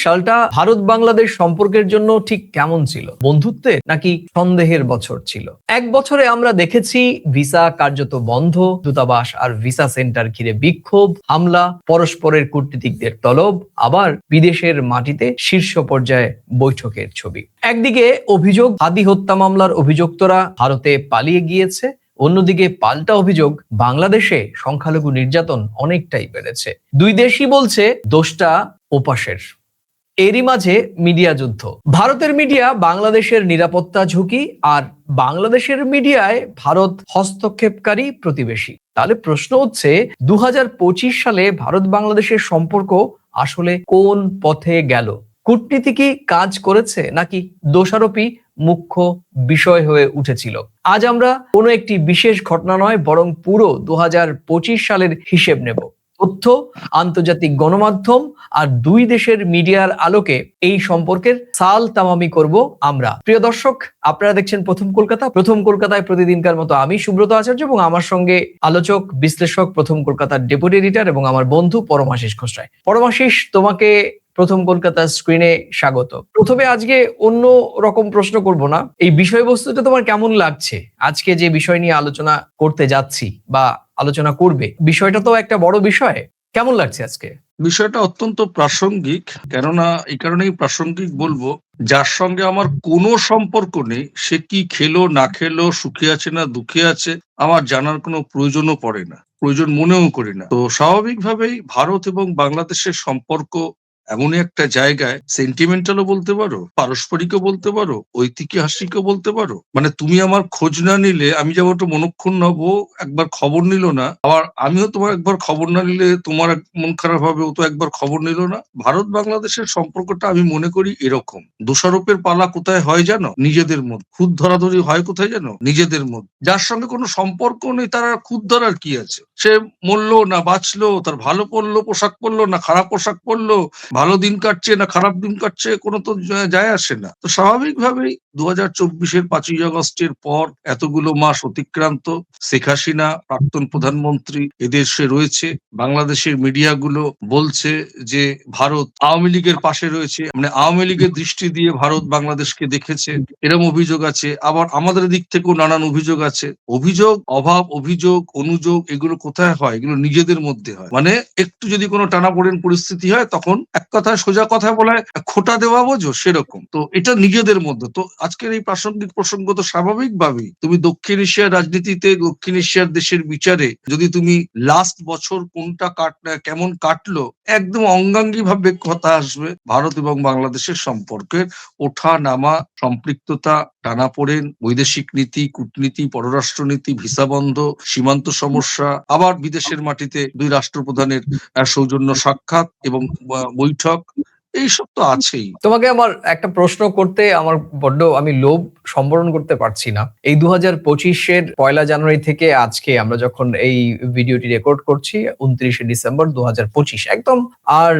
সালটা ভারত বাংলাদেশ সম্পর্কের জন্য ঠিক কেমন ছিল? বন্ধুত্বের নাকি সন্দেহের বছর ছিল? এক বছরে আমরা দেখেছি ভিসা কার্যত বন্ধ, দূতাবাস আর ভিসা সেন্টার ঘিরে বিক্ষোভ, হামলা, পরস্পরের কূটনীতিকদের তলব, আবার বিদেশের মাটিতে শীর্ষ পর্যায়ে বৈঠকের ছবি। একদিকে অভিযোগ, হাদি হত্যা মামলার অভিযুক্তরা ভারতে পালিয়ে গিয়েছে, অন্যদিকে পাল্টা অভিযোগ, বাংলাদেশে সংখ্যালঘু নির্যাতন অনেকটাই বেড়েছে। দুই দেশই বলছে দোষটা ওপাশের। এরই মাঝে মিডিয়া যুদ্ধ। ভারতের মিডিয়া বাংলাদেশের নিরাপত্তা ঝুঁকি, আর বাংলাদেশের মিডিয়ায় ভারত হস্তক্ষেপকারী প্রতিবেশী। তাহলে প্রশ্ন হচ্ছে, 2025 সালে ভারত বাংলাদেশের সম্পর্ক আসলে কোন পথে গেল? কূটনীতি কি কাজ করেছে, নাকি দোষারোপই মুখ্য বিষয় হয়ে উঠেছিল? আজ আমরা কোনো একটি বিশেষ ঘটনা নয়, বরং পুরো 2025 সালের হিসেব নেব। তথ্য, আন্তর্জাতিক গণমাধ্যম আর দুই দেশের মিডিয়ার আলোকে এই সম্পর্কের সাল তামামি করব আমরা। প্রিয় দর্শক, আপনারা দেখছেন প্রথম কলকাতা। প্রথম কলকাতায় প্রতিদিনকার মতো আমি সুব্রত আচার্য এবং আমার সঙ্গে আলোচক, বিশ্লেষক, প্রথম কলকাতার ডেপুটি এডিটর এবং আমার বন্ধু পরমাশিস খোসরায়। পরমাশিস, তোমাকে প্রথম কলকাতার স্ক্রিনে স্বাগত। প্রথমে আজকে অন্য রকম প্রশ্ন করব না, এই বিষয়বস্তুটা তোমার কেমন লাগছে? আজকে যে বিষয় নিয়ে আলোচনা করতে যাচ্ছি বা আলোচনা করবে, বিষয়টা তো একটা বড় বিষয়। কেমন লাগছে আজকে? বিষয়টা অত্যন্ত প্রাসঙ্গিক, কেননা এই কারণেই প্রাসঙ্গিক বলবো, যার সঙ্গে আমার কোনো সম্পর্ক নেই, সে কি খেলো না খেলো, সুখে আছে না দুঃখে আছে, আমার জানার কোনো প্রয়োজনও পড়ে না, প্রয়োজন মনেও করি না। তো স্বাভাবিকভাবেই ভারত এবং বাংলাদেশের সম্পর্ক এমনই একটা জায়গায়, সেন্টিমেন্টালও বলতে পারো, পারস্পরিকও বলতে পারো, ঐতিহাসিকও বলতে পারো। মানে তুমি আমার খোঁজ না নিলে আমি যেমন একটু মনক্ষুণ্ণ হবো, একবার খবর নিল না, আবার আমিও তোমার একবার খবর না নিলে তোমার মন খারাপ হবে, ও তো একবার খবর নিল না। ভারত বাংলাদেশের সম্পর্কটা আমি মনে করি এরকম। দোষারোপের পালা কোথায় হয় জানো? নিজেদের মধ্যে। খুদ ধরাধরি হয় কোথায় জানো? নিজেদের মধ্যে। যার সঙ্গে কোনো সম্পর্ক নেই তার আর খুদ ধরার কি আছে? সে মরলো না বাঁচলো, তার ভালো পড়লো পোশাক পরলো না খারাপ পোশাক পরলো, ভালো দিন কাটছে না খারাপ দিন কাটছে, কোনো তো যায় আসে না। তো স্বাভাবিকভাবেই 2024-এর 5ই আগস্টের পর এতগুলো মাস অতিক্রান্ত, শেখ হাসিনা প্রাক্তন প্রধানমন্ত্রী এদেশে রয়েছে, বাংলাদেশের মিডিয়াগুলো বলছে যে ভারত আওয়ামী লীগের পাশে রয়েছে, মানে আওয়ামী লীগের দৃষ্টি দিয়ে ভারত বাংলাদেশকে দেখেছে, এরকম অভিযোগ আছে। আবার আমাদের দিক থেকেও নানান অভিযোগ আছে। অভিযোগ, অভাব, অভিযোগ, অনুযোগ, এগুলো কোথায় হয়? এগুলো নিজেদের মধ্যে হয়। মানে একটু যদি কোনো টানাপোড়েন পরিস্থিতি হয়, তখন এক কথায় সোজা কথায় বলা হয় খোঁটা দেওয়া, বোঝো, সেরকম। তো এটা নিজেদের মধ্যে। তো আজকের এই প্রাসঙ্গিক প্রসঙ্গ তো স্বাভাবিকভাবেই, তুমি দক্ষিণ এশিয়ার রাজনীতিতে, দক্ষিণ এশিয়ার দেশের বিচারে যদি তুমি লাস্ট বছর কোনটা কেমন কাটলো, একদম অঙ্গাঙ্গী ভাবে কথা আসবে ভারত এবং বাংলাদেশের সম্পর্কের ওঠা নামা, সম্পৃক্ততা, টানাপোড়েন, বৈদেশিক নীতি, কূটনীতি, পররাষ্ট্রনীতি, ভিসা বন্ধ, সীমান্ত সমস্যা, আবার বিদেশের মাটিতে দুই রাষ্ট্রপ্রধানের সৌজন্য সাক্ষাৎ এবং বৈঠক, এইসব তো আছেই। তোমাকে আমার একটা প্রশ্ন করতে আমার বড্ড, আমি লোভ সম্বরণ করতে পারছি না। এই 2025-এর 1 জানুয়ারি থেকে আজকে আমরা যখন এই ভিডিওটি রেকর্ড করছি, 29শে ডিসেম্বর 2025, একদম আর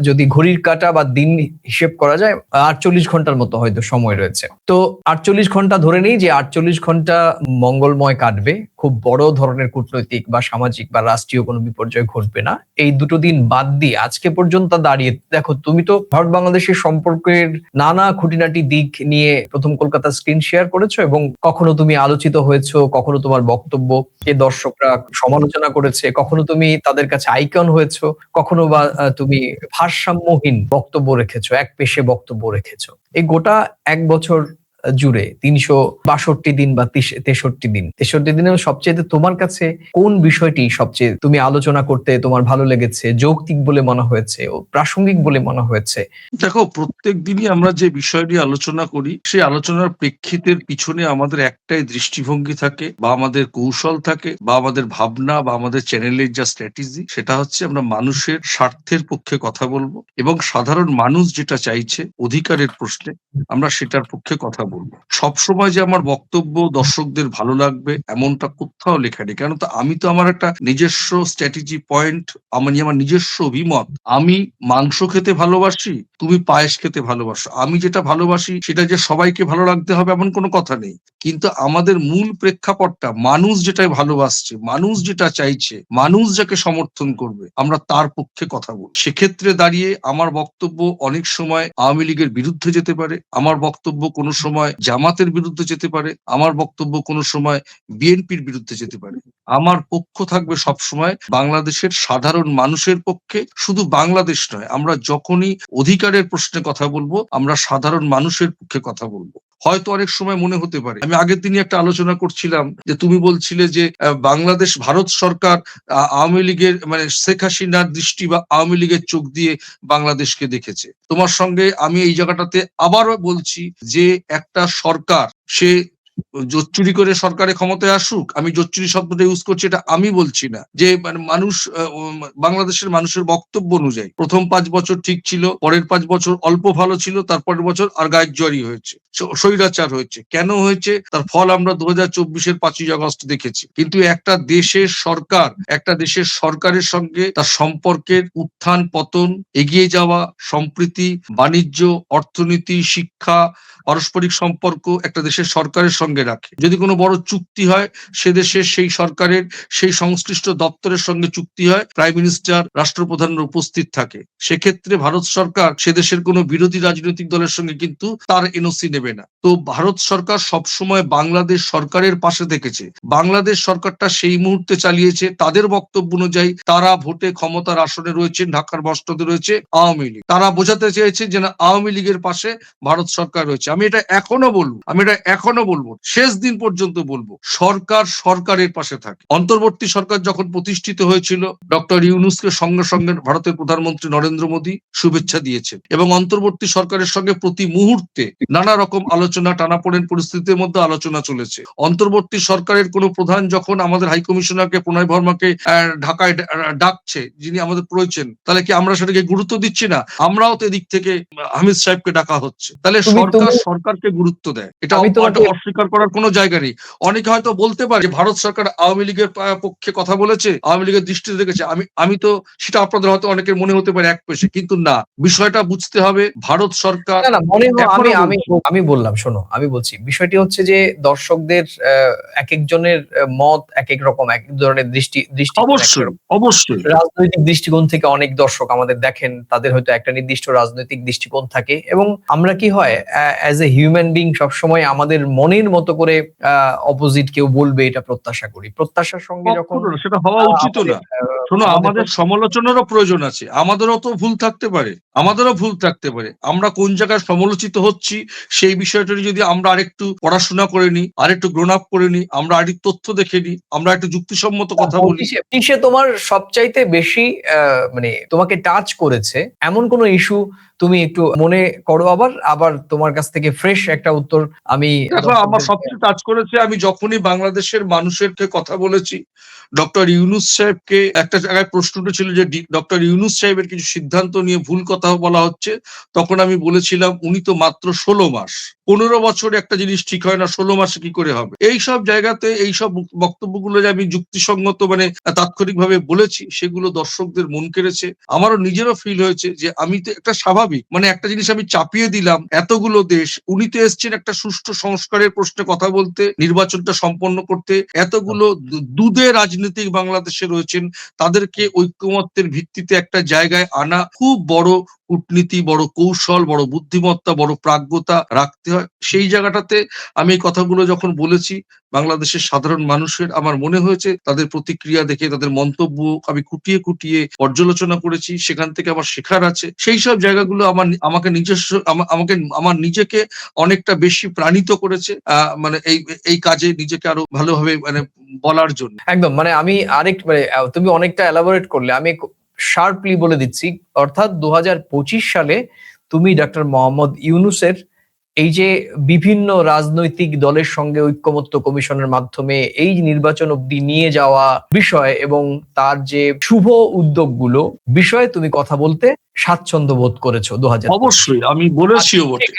যদি ঘড়ির কাঁটা বা দিন হিসেব করা যায় 48 ঘন্টার মতো হয়তো সময় রয়েছে। তো 48 ঘন্টা ধরে নেই যে 48 ঘন্টা মঙ্গলময় কাটবে, খুব বড় ধরনের কূটনৈতিক বা সামাজিক বা রাষ্ট্রীয় কোনো বিপর্যয় ঘটবে না। এই দুটো দিন বাদ দিয়ে আজকে পর্যন্ত দাঁড়িয়ে দেখো, তুমি তো ভারত বাংলাদেশের সম্পর্কের নানা খুঁটিনাটি দিক নিয়ে প্রথম কলকাতা স্ক্রিন শেয়ার করেছো এবং কখনো তুমি আলোচিত হয়েছো, কখনো তোমার বক্তব্যকে দর্শকরা সমালোচনা করেছে, কখনো তুমি তাদের কাছে আইকন হয়েছো, কখনো বা তুমি ভারসাম্যহীন বক্তব্য রেখেছো, এক পেশে বক্তব্য রেখেছো। এই গোটা এক বছর জুড়ে 362 দিন বা 63 দিনের সবচেয়ে তোমার কাছে কোন বিষয়টি সবচেয়ে তুমি আলোচনা করতে তোমার ভালো লেগেছে, যৌক্তিক বলে মনে হয়েছে ও প্রাসঙ্গিক বলে মনে হয়েছে? দেখো, প্রত্যেক দিনই আমরা যে বিষয় নিয়ে আলোচনা করি, সেই আলোচনার প্রেক্ষিতের পিছনে আমাদের একটাই দৃষ্টিভঙ্গি থাকে, বা আমাদের কৌশল থাকে, বা আমাদের ভাবনা, বা আমাদের চ্যানেলের যা স্ট্র্যাটেজি, সেটা হচ্ছে আমরা মানুষের স্বার্থের পক্ষে কথা বলবো এবং সাধারণ মানুষ যেটা চাইছে অধিকারের প্রশ্নে আমরা সেটার পক্ষে কথা বলবো। সবসময় যে আমার বক্তব্য দর্শকদের ভালো লাগবে এমনটা কোথাও লেখা নেই, কেন তো আমি তো আমার একটা নিজস্ব স্ট্র্যাটেজি পয়েন্ট, আমার নিজস্ব অভিমত। আমি মাংস খেতে ভালোবাসি, তুমি পায়েস খেতে ভালোবাসো, আমি যেটা ভালোবাসি সেটা যে সবাইকে ভালো লাগতে হবে এমন কোনো কথা নেই। কিন্তু আমাদের মূল প্রেক্ষাপটটা মানুষ যেটাই ভালোবাসছে, মানুষ যেটা চাইছে, মানুষ যাকে সমর্থন করবে, আমরা তার পক্ষে কথা বলি। সেক্ষেত্রে দাঁড়িয়ে আমার বক্তব্য অনেক সময় আওয়ামী লীগের বিরুদ্ধে যেতে পারে, আমার বক্তব্য কোনো সময় জামাতের বিরুদ্ধে যেতে পারে, আমার বক্তব্য কোনো সময় বিএনপির বিরুদ্ধে যেতে পারে। আমার পক্ষ থাকবে সবসময় বাংলাদেশের সাধারণ মানুষের পক্ষে। শুধু বাংলাদেশ নয়, আমরা যখনই অধিকারের প্রশ্নে কথা বলবো, আমরা সাধারণ মানুষের পক্ষে কথা বলবো। হয়তো অনেক সময় মনে হতে পারে, আমি আগের দিনই একটা আলোচনা করছিলাম যে তুমি বলছিলে যে বাংলাদেশ, ভারত সরকার আওয়ামী লীগের মানে শেখ হাসিনার দৃষ্টি বা আওয়ামী লীগের চোখ দিয়ে বাংলাদেশকে দেখেছে। তোমার সঙ্গে আমি এই জায়গাটাতে আবারও বলছি যে একটা সরকার, সে জোচ্চুরি করে সরকারে ক্ষমতায় আসুক, আমি জোচ্চুরি শব্দটা ইউজ করছি, এটা আমি বলছি না, যে মানে মানুষ বাংলাদেশের মানুষের বক্তব্য অনুযায়ী প্রথম 5 বছর ঠিক ছিল, পরের 5 বছর অল্প ভালো ছিল, তারপরের বছর আর গায়ের জোয়ারি হয়েছে, স্বৈরাচার হয়েছে। কেন হয়েছে তার ফল আমরা 2024-এর 5ই আগস্ট দেখেছি। কিন্তু একটা দেশের সরকার, একটা দেশের সরকারের সঙ্গে তার সম্পর্কের উত্থান পতন, এগিয়ে যাওয়া, সম্প্রীতি, বাণিজ্য, অর্থনীতি, শিক্ষা, পারস্পরিক সম্পর্ক একটা দেশের সরকারের সঙ্গে রাখে। যদি কোনো বড় চুক্তি হয়, সে দেশের সেই সরকারের সেই সংশ্লিষ্ট দপ্তরের সঙ্গে চুক্তি হয়, প্রাইম মিনিস্টার, রাষ্ট্রপ্রধানরা উপস্থিত থাকে। সেক্ষেত্রে ভারত সরকার সে দেশের কোনো বিরোধী রাজনৈতিক দলের সঙ্গে কিন্তু তার এনওসি নেবে না। তো ভারত সরকার সবসময় বাংলাদেশ সরকারের পাশে থেকেছে। বাংলাদেশ সরকারটা সেই মুহূর্তে চালিয়েছে তাদের বক্তব্য অনুযায়ী। তারা ভোটে ক্ষমতার আসনে রয়েছেন, ঢাকার মসনদে রয়েছে আওয়ামী লীগ। তারা বোঝাতে চেয়েছে যে না, আওয়ামী লীগের পাশে ভারত সরকার রয়েছে। আমি এটা এখনো বলবো, শেষ দিন পর্যন্ত বলবো, সরকার সরকারের পাশে থাকে। অন্তর্বর্তী সরকার যখন প্রতিষ্ঠিত হয়েছিল, ডক্টর ইউনূসকে সঙ্গে সঙ্গে ভারতের প্রধানমন্ত্রী নরেন্দ্র মোদী শুভেচ্ছা দিয়েছেন এবং অন্তর্বর্তী সরকারের সঙ্গে প্রতি মুহূর্তে নানা রকম আলোচনা, টানাপোড়েন পরিস্থিতির মধ্যে আলোচনা চলেছে। অন্তর্বর্তী সরকারের কোন প্রধান যখন আমাদের হাই কমিশনারকে, প্রণয় ভর্মাকে ঢাকায় ডাকছে, যিনি আমাদের প্রয়োজন, তাহলে কি আমরা সেটাকে গুরুত্ব দিচ্ছি না? আমরাও তো এদিক থেকে হামিদ সাহেবকে ডাকা হচ্ছে। তাহলে সরকার সরকারকে গুরুত্ব দেয়, এটা অস্বীকার করার কোনো জায়গা নেই। অনেকে হয়তো বলতে পারে ভারত সরকার আওয়ামী লীগের পক্ষে কথা বলেছে, আওয়ামী লীগের দৃষ্টিতে দেখেছে। আমি তো সেটা আপনাদের হয়তো অনেকের মনে হতে পারে এক পেশে, কিন্তু না, বিষয়টা বুঝতে হবে। ভারত সরকার না, না, মনে হয় আমি আমি আমি বললাম, শোনো, আমি বলছি বিষয়টি হচ্ছে যে দর্শকদের এক একজনের মত এক এক রকম, এক ধরনের দৃষ্টিকোণ, অবশ্যই রাজনৈতিক দৃষ্টিকোণ থেকে অনেক দর্শক আমাদের দেখেন, তাদের হয়তো একটা নির্দিষ্ট রাজনৈতিক দৃষ্টিকোণ থাকে, এবং আমরা কি হয় অ্যাজ এ হিউম্যান বিং সবসময় আমাদের মনের মতো করে অপোজিট কেউ বলবে এটা প্রত্যাশা করি। প্রত্যাশার সঙ্গে যখন সেটা হওয়া উচিত না। শোনো, আমাদের সমালোচনারও প্রয়োজন আছে, আমাদেরও তো ভুল থাকতে পারে, আমরা কোন জায়গায় সমালোচিত হচ্ছি সেই বিষয়টা যদি আমরা আরেকটু পড়াশোনা করে নিই, আরেকটু গ্রোন আপ করে নিই, আমরা আরেকটু তথ্য দেখে নিই, আমরা একটু যুক্তিসম্মত কথা বলি। কিসে তোমার সবচাইতে বেশি মানে তোমাকে টাচ করেছে এমন কোন ইস্যু তুমি একটু মনে করো, আবার তোমার কাছ থেকে ফ্রেশ একটা উত্তর আমি। আমার সবচেয়ে টাচ করেছে, আমি যখনই বাংলাদেশের মানুষের কথা বলেছি, ডক্টর ইউনূস সাহেবকে একটা জায়গায় প্রশ্ন উঠেছিল যে ডক্টর ইউনূস সাহেবের কিছু সিদ্ধান্ত নিয়ে ভুল কথা বলা হচ্ছে, তখন আমি বলেছিলাম উনি তো মাত্র 16 মাস, 15 বছরে একটা জিনিস ঠিক হয় না, 16 মাসে কি করে হবে? এইসব জায়গাতে এইসব বক্তব্যগুলো যে আমি যুক্তিসঙ্গত মানে তাৎক্ষণিকভাবে বলেছি, সেগুলো দর্শকদের মন কেড়েছে। আমারও নিজেরও ফিল হয়েছে যে আমি তো একটা স্বাভাবিক মানে একটা জিনিস আমি চাপিয়ে দিলাম এতগুলো দেশ। উনি তো এসছেন একটা সুষ্ঠু সংস্কারের প্রশ্নে কথা বলতে, নির্বাচনটা সম্পন্ন করতে। এতগুলো দুধে রাজনীতিক বাংলাদেশে রয়েছেন, তাদেরকে ঐক্যমত্যের ভিত্তিতে একটা জায়গায় আনা খুব বড় কূটনীতি, বড় কৌশল, বড় বুদ্ধিমত্তা, বড় প্রাজ্ঞতা রাখতে হয়। সেই জায়গাটাতে আমি এই কথাগুলো যখন বলেছি, বাংলাদেশের সাধারণ মানুষের আমার মনে হয়েছে, তাদের প্রতিক্রিয়া দেখে, তাদের মন্তব্য আমি কুটিয়ে কুটিয়ে পর্যালোচনা করেছি, সেখান থেকে আমার শেখার আছে। সেই সব জায়গাগুলো আমাকে আমার নিজেকে অনেকটা বেশি প্রাণিত করেছে, মানে এই কাজে নিজেকে আরো ভালোভাবে মানে বলার জন্য। একদম, মানে আমি মানে তুমি অনেকটা এলাবোরেট করলে, আমি শার্পলি বলে দিচ্ছি, অর্থাৎ 2025 সালে তুমি ডক্টর মোহাম্মদ ইউনূসের এই যে বিভিন্ন রাজনৈতিক দলের সঙ্গে ঐক্যমত্য কমিশনের মাধ্যমে এই নির্বাচন অবধি নিয়ে যাওয়া বিষয় এবং তার যে শুভ উদ্যোগগুলো বিষয়ে তুমি কথা বলতে স্বাচ্ছন্দ্য বোধ করেছো 2025। অবশ্যই আমি বলেছিও বটে।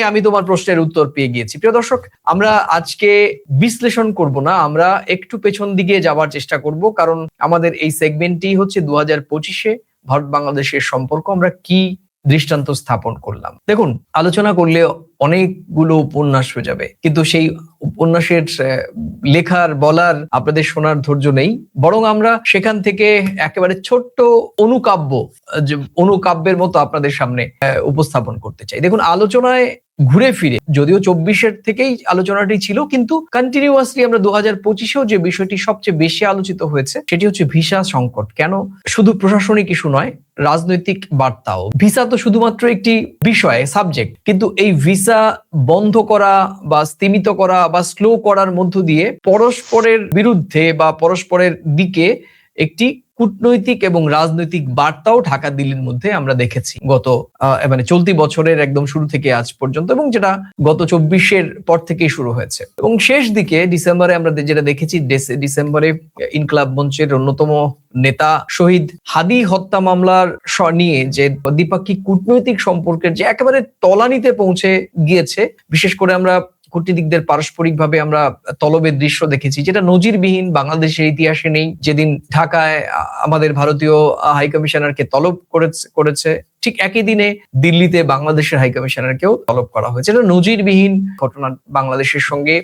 আমি তোমার প্রশ্নের উত্তর পেয়ে গিয়েছি। প্রিয় দর্শক, আমরা আজকে বিশ্লেষণ করব না, আমরা একটু পেছন দিকে যাবার চেষ্টা করব, কারণ আমাদের এই সেগমেন্টটি হচ্ছে 2025-এ ভারত বাংলাদেশের সম্পর্ক, আমরা কি দৃষ্টান্ত স্থাপন করলাম। দেখুন, আলোচনা করলে অনেকগুলো উপন্যাস হয়ে যাবে, কিন্তু সেই উপন্যাসের লেখার বলার আপনাদের শোনার ধৈর্য নেই। বরং আমরা সেখান থেকে একেবারে ছোট্ট অনুকাব্য, যে অনুকাব্যের মতো আপনাদের সামনে উপস্থাপন করতে চাই। দেখুন, আলোচনায় ঘুরে ফিরে, যদিও 24-এর থেকেই আলোচনাটি ছিল, কিন্তু কন্টিনিউয়াসলি আমরা 2025-এও যে বিষয়টি সবচেয়ে বেশি আলোচিত হয়েছে সেটি হচ্ছে ভিসা সংকট। কেন? শুধু প্রশাসনিক ইস্যু নয়, রাজনৈতিক বার্তাও। ভিসা তো শুধুমাত্র একটি বিষয়, সাবজেক্ট, কিন্তু এই ভিসা বন্ধ করা বা স্তীমিত করা বা স্লো করার মধ্য দিয়ে পরস্পরের বিরুদ্ধে বা পরস্পরের দিকে একটি কূটনৈতিক এবং রাজনৈতিক বার্তাও ঢাকা দিল্লির মধ্যে আমরা দেখেছি গত মানে চলতি বছরের একদম শুরু থেকে আজ পর্যন্ত, এবং যেটা গত 24-এর পর থেকেই শুরু হয়েছে। এবং শেষ দিকে ডিসেম্বরে আমরা যেটা দেখেছি, ডিসেম্বরে ইনকলাব মঞ্চের অন্যতম নেতা শহীদ হাদি হত্যা মামলার নিয়ে যে দ্বিপাক্ষিক কূটনৈতিক সম্পর্কের যে একেবারে তলানিতে পৌঁছে গিয়েছে, বিশেষ করে আমরা কূটনীতিকদের পারস্পরিকভাবে আমরা তলবের দৃশ্য দেখেছি, যেটা নজিরবিহীন, বাংলাদেশের ইতিহাসে নেই। যেদিন ঢাকায় আমাদের ভারতীয় হাই কমিশনারকে তলব করেছে, ঠিক একই দিনে দিল্লিতে বাংলাদেশের হাই কমিশনারকেও তলব করা হয়েছে। এটা নজিরবিহীন ঘটনা। বাংলাদেশের সঙ্গে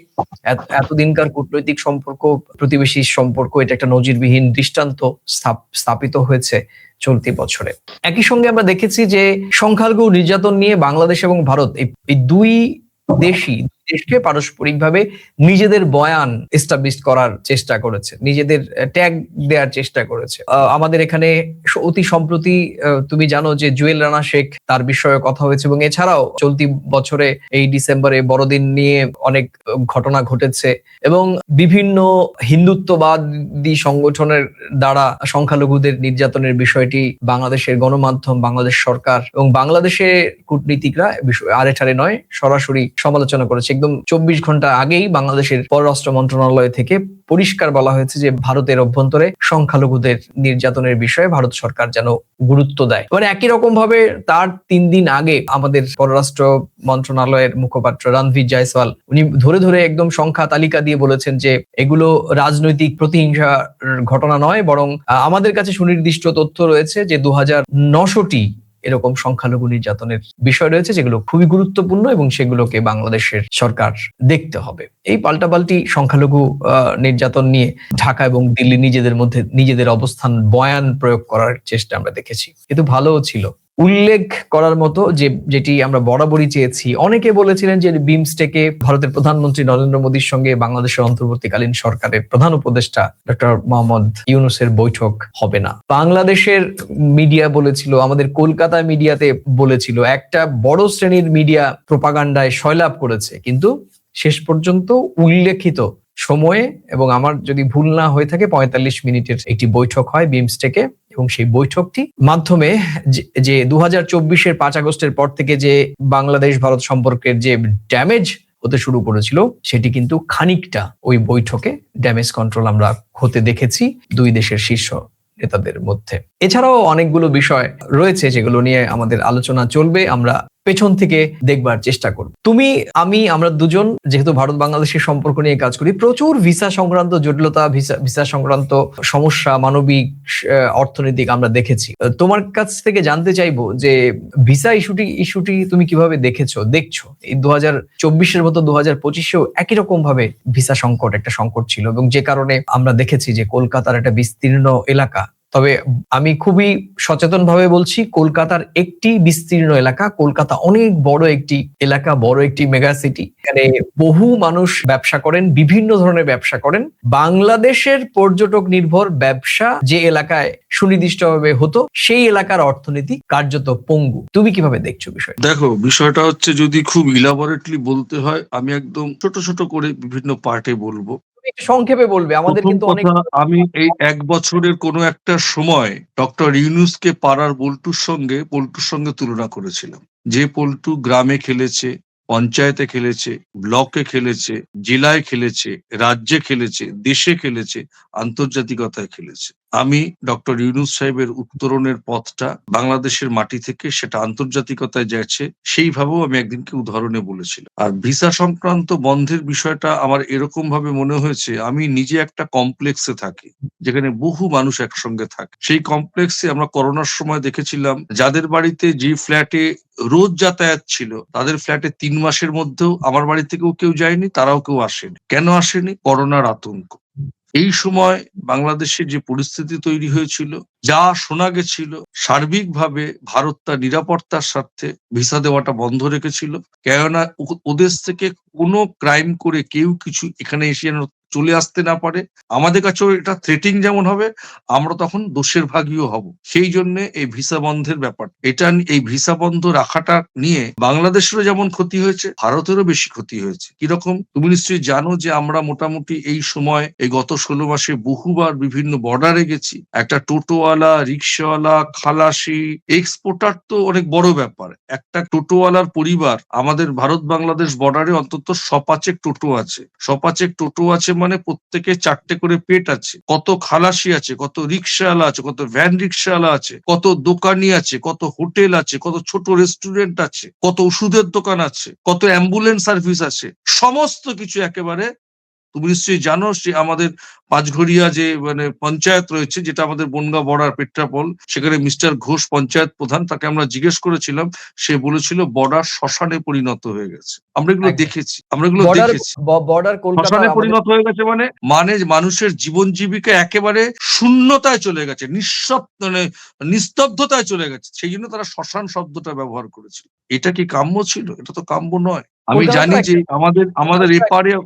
এতদিনকার কূটনৈতিক সম্পর্ক, প্রতিবেশী সম্পর্ক, এটা একটা নজিরবিহীন দৃষ্টান্ত স্থাপিত হয়েছে চলতি বছরে। একই সঙ্গে আমরা দেখেছি যে সংখ্যালঘু নির্যাতন নিয়ে বাংলাদেশ এবং ভারত এই দুই দেশকে পারস্পরিকভাবে নিজেদের বয়ান এস্টাবলিশ করার চেষ্টা করেছে, নিজেদের ট্যাগ দেওয়ার চেষ্টা করেছে। আমাদের এখানে অতি সম্প্রতি তুমি জানো যে জুয়েল রানা শেখ, তার বিষয়ে কথা হয়েছে, এবং এছাড়াও চলতি বছরে এই ডিসেম্বরে বড়দিন নিয়ে অনেক ঘটনা ঘটেছে, এবং বিভিন্ন হিন্দুত্ববাদী সংগঠনের দ্বারা সংখ্যালঘুদের নির্যাতনের বিষয়টি বাংলাদেশের গণমাধ্যম, বাংলাদেশ সরকার এবং বাংলাদেশের কূটনীতিকরা আড়ে নয়, সরাসরি সমালোচনা করেছে। একদম 24 ঘন্টা আগেই বাংলাদেশের পররাষ্ট্র মন্ত্রণালয় থেকে পরিষ্কার বলা হয়েছে যে ভারতের অভ্যন্তরে সংখ্যালঘুদের নির্যাতনের বিষয়ে ভারত সরকার যেন গুরুত্ব দেয়। মানে একই রকম ভাবে তার 3 দিন আগে আমাদের পররাষ্ট্র মন্ত্রণালয়ের মুখপাত্র রণধীর জয়সওয়াল, উনি ধরে ধরে একদম সংখ্যা তালিকা দিয়ে বলেছেন যে এগুলো রাজনৈতিক প্রতিহিংসার ঘটনা নয়, বরং আমাদের কাছে সুনির্দিষ্ট তথ্য রয়েছে যে 2900টি এরকম সংখ্যালঘু নির্যাতনের বিষয় রয়েছে, যেগুলো খুবই গুরুত্বপূর্ণ এবং সেগুলোকে বাংলাদেশের সরকার দেখতে হবে। এই পাল্টাপাল্টি সংখ্যালঘু নির্যাতন নিয়ে ঢাকা এবং দিল্লি নিজেদের মধ্যে নিজেদের অবস্থান বয়ান প্রয়োগ করার চেষ্টা আমরা দেখেছি, কিন্তু ভালোও ছিল। উল্লেখ করার মতো যেটি আমরা বরাবরই চেয়েছি, অনেকে বলেছিলেন যে বিমস্টেকে ভারতের প্রধানমন্ত্রী নরেন্দ্র মোদীর সঙ্গে বাংলাদেশের অন্তর্বর্তীকালীন সরকারের প্রধান উপদেষ্টা ডক্টর মোহাম্মদ ইউনূসের বৈঠক হবে না। বাংলাদেশের মিডিয়া বলেছিল, আমাদের কলকাতা মিডিয়াতে বলেছিল, একটা বড় শ্রেণীর মিডিয়া প্রোপাগান্ডায় সয়লাভ করেছে, কিন্তু শেষ পর্যন্ত উল্লেখিত সময়ে, এবং আমার যদি ভুল না হয়ে থাকে 45 মিনিটের একটি বৈঠক হয় বিমস্টেকে, এবং সেই বৈঠকটি মাধ্যমে যে 2024-এর 5 আগস্টের পর থেকে যে বাংলাদেশ ভারত সম্পর্কের যে ড্যামেজ হতে শুরু করেছিল, সেটি কিন্তু খানিকটা ওই বৈঠকে ড্যামেজ কন্ট্রোল আমরা হতে দেখেছি দুই দেশের শীর্ষ নেতাদের মধ্যে। এছাড়াও অনেকগুলো বিষয় রয়েছে যেগুলো নিয়ে আমাদের আলোচনা চলবে, আমরা পেছন থেকে দেখবার চেষ্টা করব। তুমি, আমি, আমরা দুজন যেহেতু ভারত বাংলাদেশের সম্পর্ক নিয়ে কাজ করি, প্রচুর ভিসা সংক্রান্ত জটিলতা, ভিসা সংক্রান্ত সমস্যা, মানবিক, অর্থনৈতিক আমরা দেখেছি। তোমার কাছ থেকে জানতে চাইবো যে ভিসা ইস্যুটি তুমি কিভাবে দেখছো। এই 2024-এর মতো 2025-এও একই রকম ভাবে ভিসা সংকট একটা সংকট ছিল, এবং যে কারণে আমরা দেখেছি যে কলকাতার একটা বিস্তীর্ণ এলাকা, তবে আমি খুবই সচেতন ভাবে বলছি, কলকাতার একটি বিস্তীর্ণ এলাকা, কলকাতা অনেক বড় একটি এলাকা, বড় একটি মেগা সিটি, এখানে বহু মানুষ ব্যবসা করেন, বিভিন্ন ধরনের ব্যবসা করেন। বাংলাদেশের পর্যটক নির্ভর ব্যবসা যে এলাকায় সুনির্দিষ্টভাবে হতো, সেই এলাকার অর্থনীতি কার্যত পঙ্গু। তুমি কিভাবে দেখছো বিষয়? দেখো, বিষয়টা হচ্ছে, যদি খুব ইলাবোরেটলি বলতে হয়, আমি একদম ছোট ছোট করে বিভিন্ন পার্টে বলবো। একটু সংক্ষেপে বলবে, আমাদের কিন্তু অনেক। আমি এই 1 বছরের কোনো একটা সময় ডক্টর ইউনূসকে পাড়ার পল্টুর সঙ্গে তুলনা করেছিলাম। যে পল্টু গ্রামে খেলেছে, পঞ্চায়েতে খেলেছে, ব্লকে খেলেছে, জেলায় খেলেছে, রাজ্যে খেলেছে, দেশে খেলেছে, আন্তর্জাতিকতায় খেলেছে। আমি ডক্টর ইউনূস সাহেবের উত্তরণের পথটা বাংলাদেশের মাটি থেকে সেটা আন্তর্জাতিকতায় যাচ্ছে, সেইভাবেও আমি একদিনকে উদাহরণে বলেছিলাম। আর ভিসা সংক্রান্ত বন্ধের বিষয়টা আমার এরকম ভাবে মনে হয়েছে, আমি নিজে একটা কমপ্লেক্সে থাকি যেখানে বহু মানুষ একসঙ্গে থাকে। সেই কমপ্লেক্সে আমরা করোনার সময় দেখেছিলাম, যাদের বাড়িতে যে ফ্ল্যাটে রোজ যাতায়াত ছিল, তাদের ফ্ল্যাটে 3 মাসের মধ্যেও আমার বাড়ি থেকেও কেউ যায়নি, তারাও কেউ আসেনি। কেন আসেনি? করোনার আতঙ্ক। এই সময় বাংলাদেশে যে পরিস্থিতি তৈরি হয়েছিল, যা শোনা গেছিল, সার্বিকভাবে ভারত তার নিরাপত্তার স্বার্থে ভিসা দেওয়াটা বন্ধ রেখেছিল। কেননা ওদেশ থেকে কোনো ক্রাইম করে কেউ কিছু এখানে এসে যেন চলে আসতে না পারে। আমাদের কাছেও এটা থ্রেটিং যেমন হবে, আমরা তখন দোষের ভাগীও হব। সেই জন্য এই ভিসা বন্ধের ব্যাপার, এই ভিসা বন্ধ রাখাটা নিয়ে বাংলাদেশেরও যেমন ক্ষতি হয়েছে, ভারতেরও বেশি ক্ষতি হয়েছে। কিরকম? তুমি নিশ্চয়ই জানো যে আমরা মোটামুটি এই সময়, এই গত 16 মাসে বহুবার বিভিন্ন বর্ডারে গেছি। একটা টোটোওয়ালা, রিক্সাওয়ালা, খালাসি, এক্সপোর্টার তো অনেক বড় ব্যাপার। একটা টোটোওয়ালার পরিবার, আমাদের ভারত বাংলাদেশ বর্ডারে অন্তত 100-5 টোটো আছে। 100-5 টোটো আছে মানে প্রত্যেকে 4টে করে পেট আছে। কত খালাসি আছে, কত রিক্সাওয়ালা আছে, কত ভ্যান রিক্সাওয়ালা আছে, কত দোকানি আছে, কত হোটেল আছে, কত ছোট রেস্টুরেন্ট আছে, কত ওষুধের দোকান আছে, কত অ্যাম্বুলেন্স সার্ভিস আছে। সমস্ত কিছু একেবারে, তুমি নিশ্চয়ই জানো যে আমাদের পাঁচঘরিয়া যে পঞ্চায়েত রয়েছে, যেটা আমাদের বনগাঁ বর্ডার পেট্রাপোল, সেখানে মিস্টার ঘোষ পঞ্চায়েত প্রধান, তাকে আমরা জিজ্ঞেস করেছিলাম, সে বলেছিল বর্ডার শ্মশানে পরিণত হয়ে গেছে। আমরা এগুলো দেখেছি। বর্ডার কলকাতা শ্মশানে পরিণত হয়ে গেছে মানে মানুষের জীবন জীবিকা একেবারে শূন্যতায় চলে গেছে, নিস্তব্ধতায় চলে গেছে। সেই জন্য তারা শ্মশান শব্দটা ব্যবহার করেছিল। এটা কি কাম্য ছিল? এটা তো কাম্য নয়। আমি জানি যে আমাদের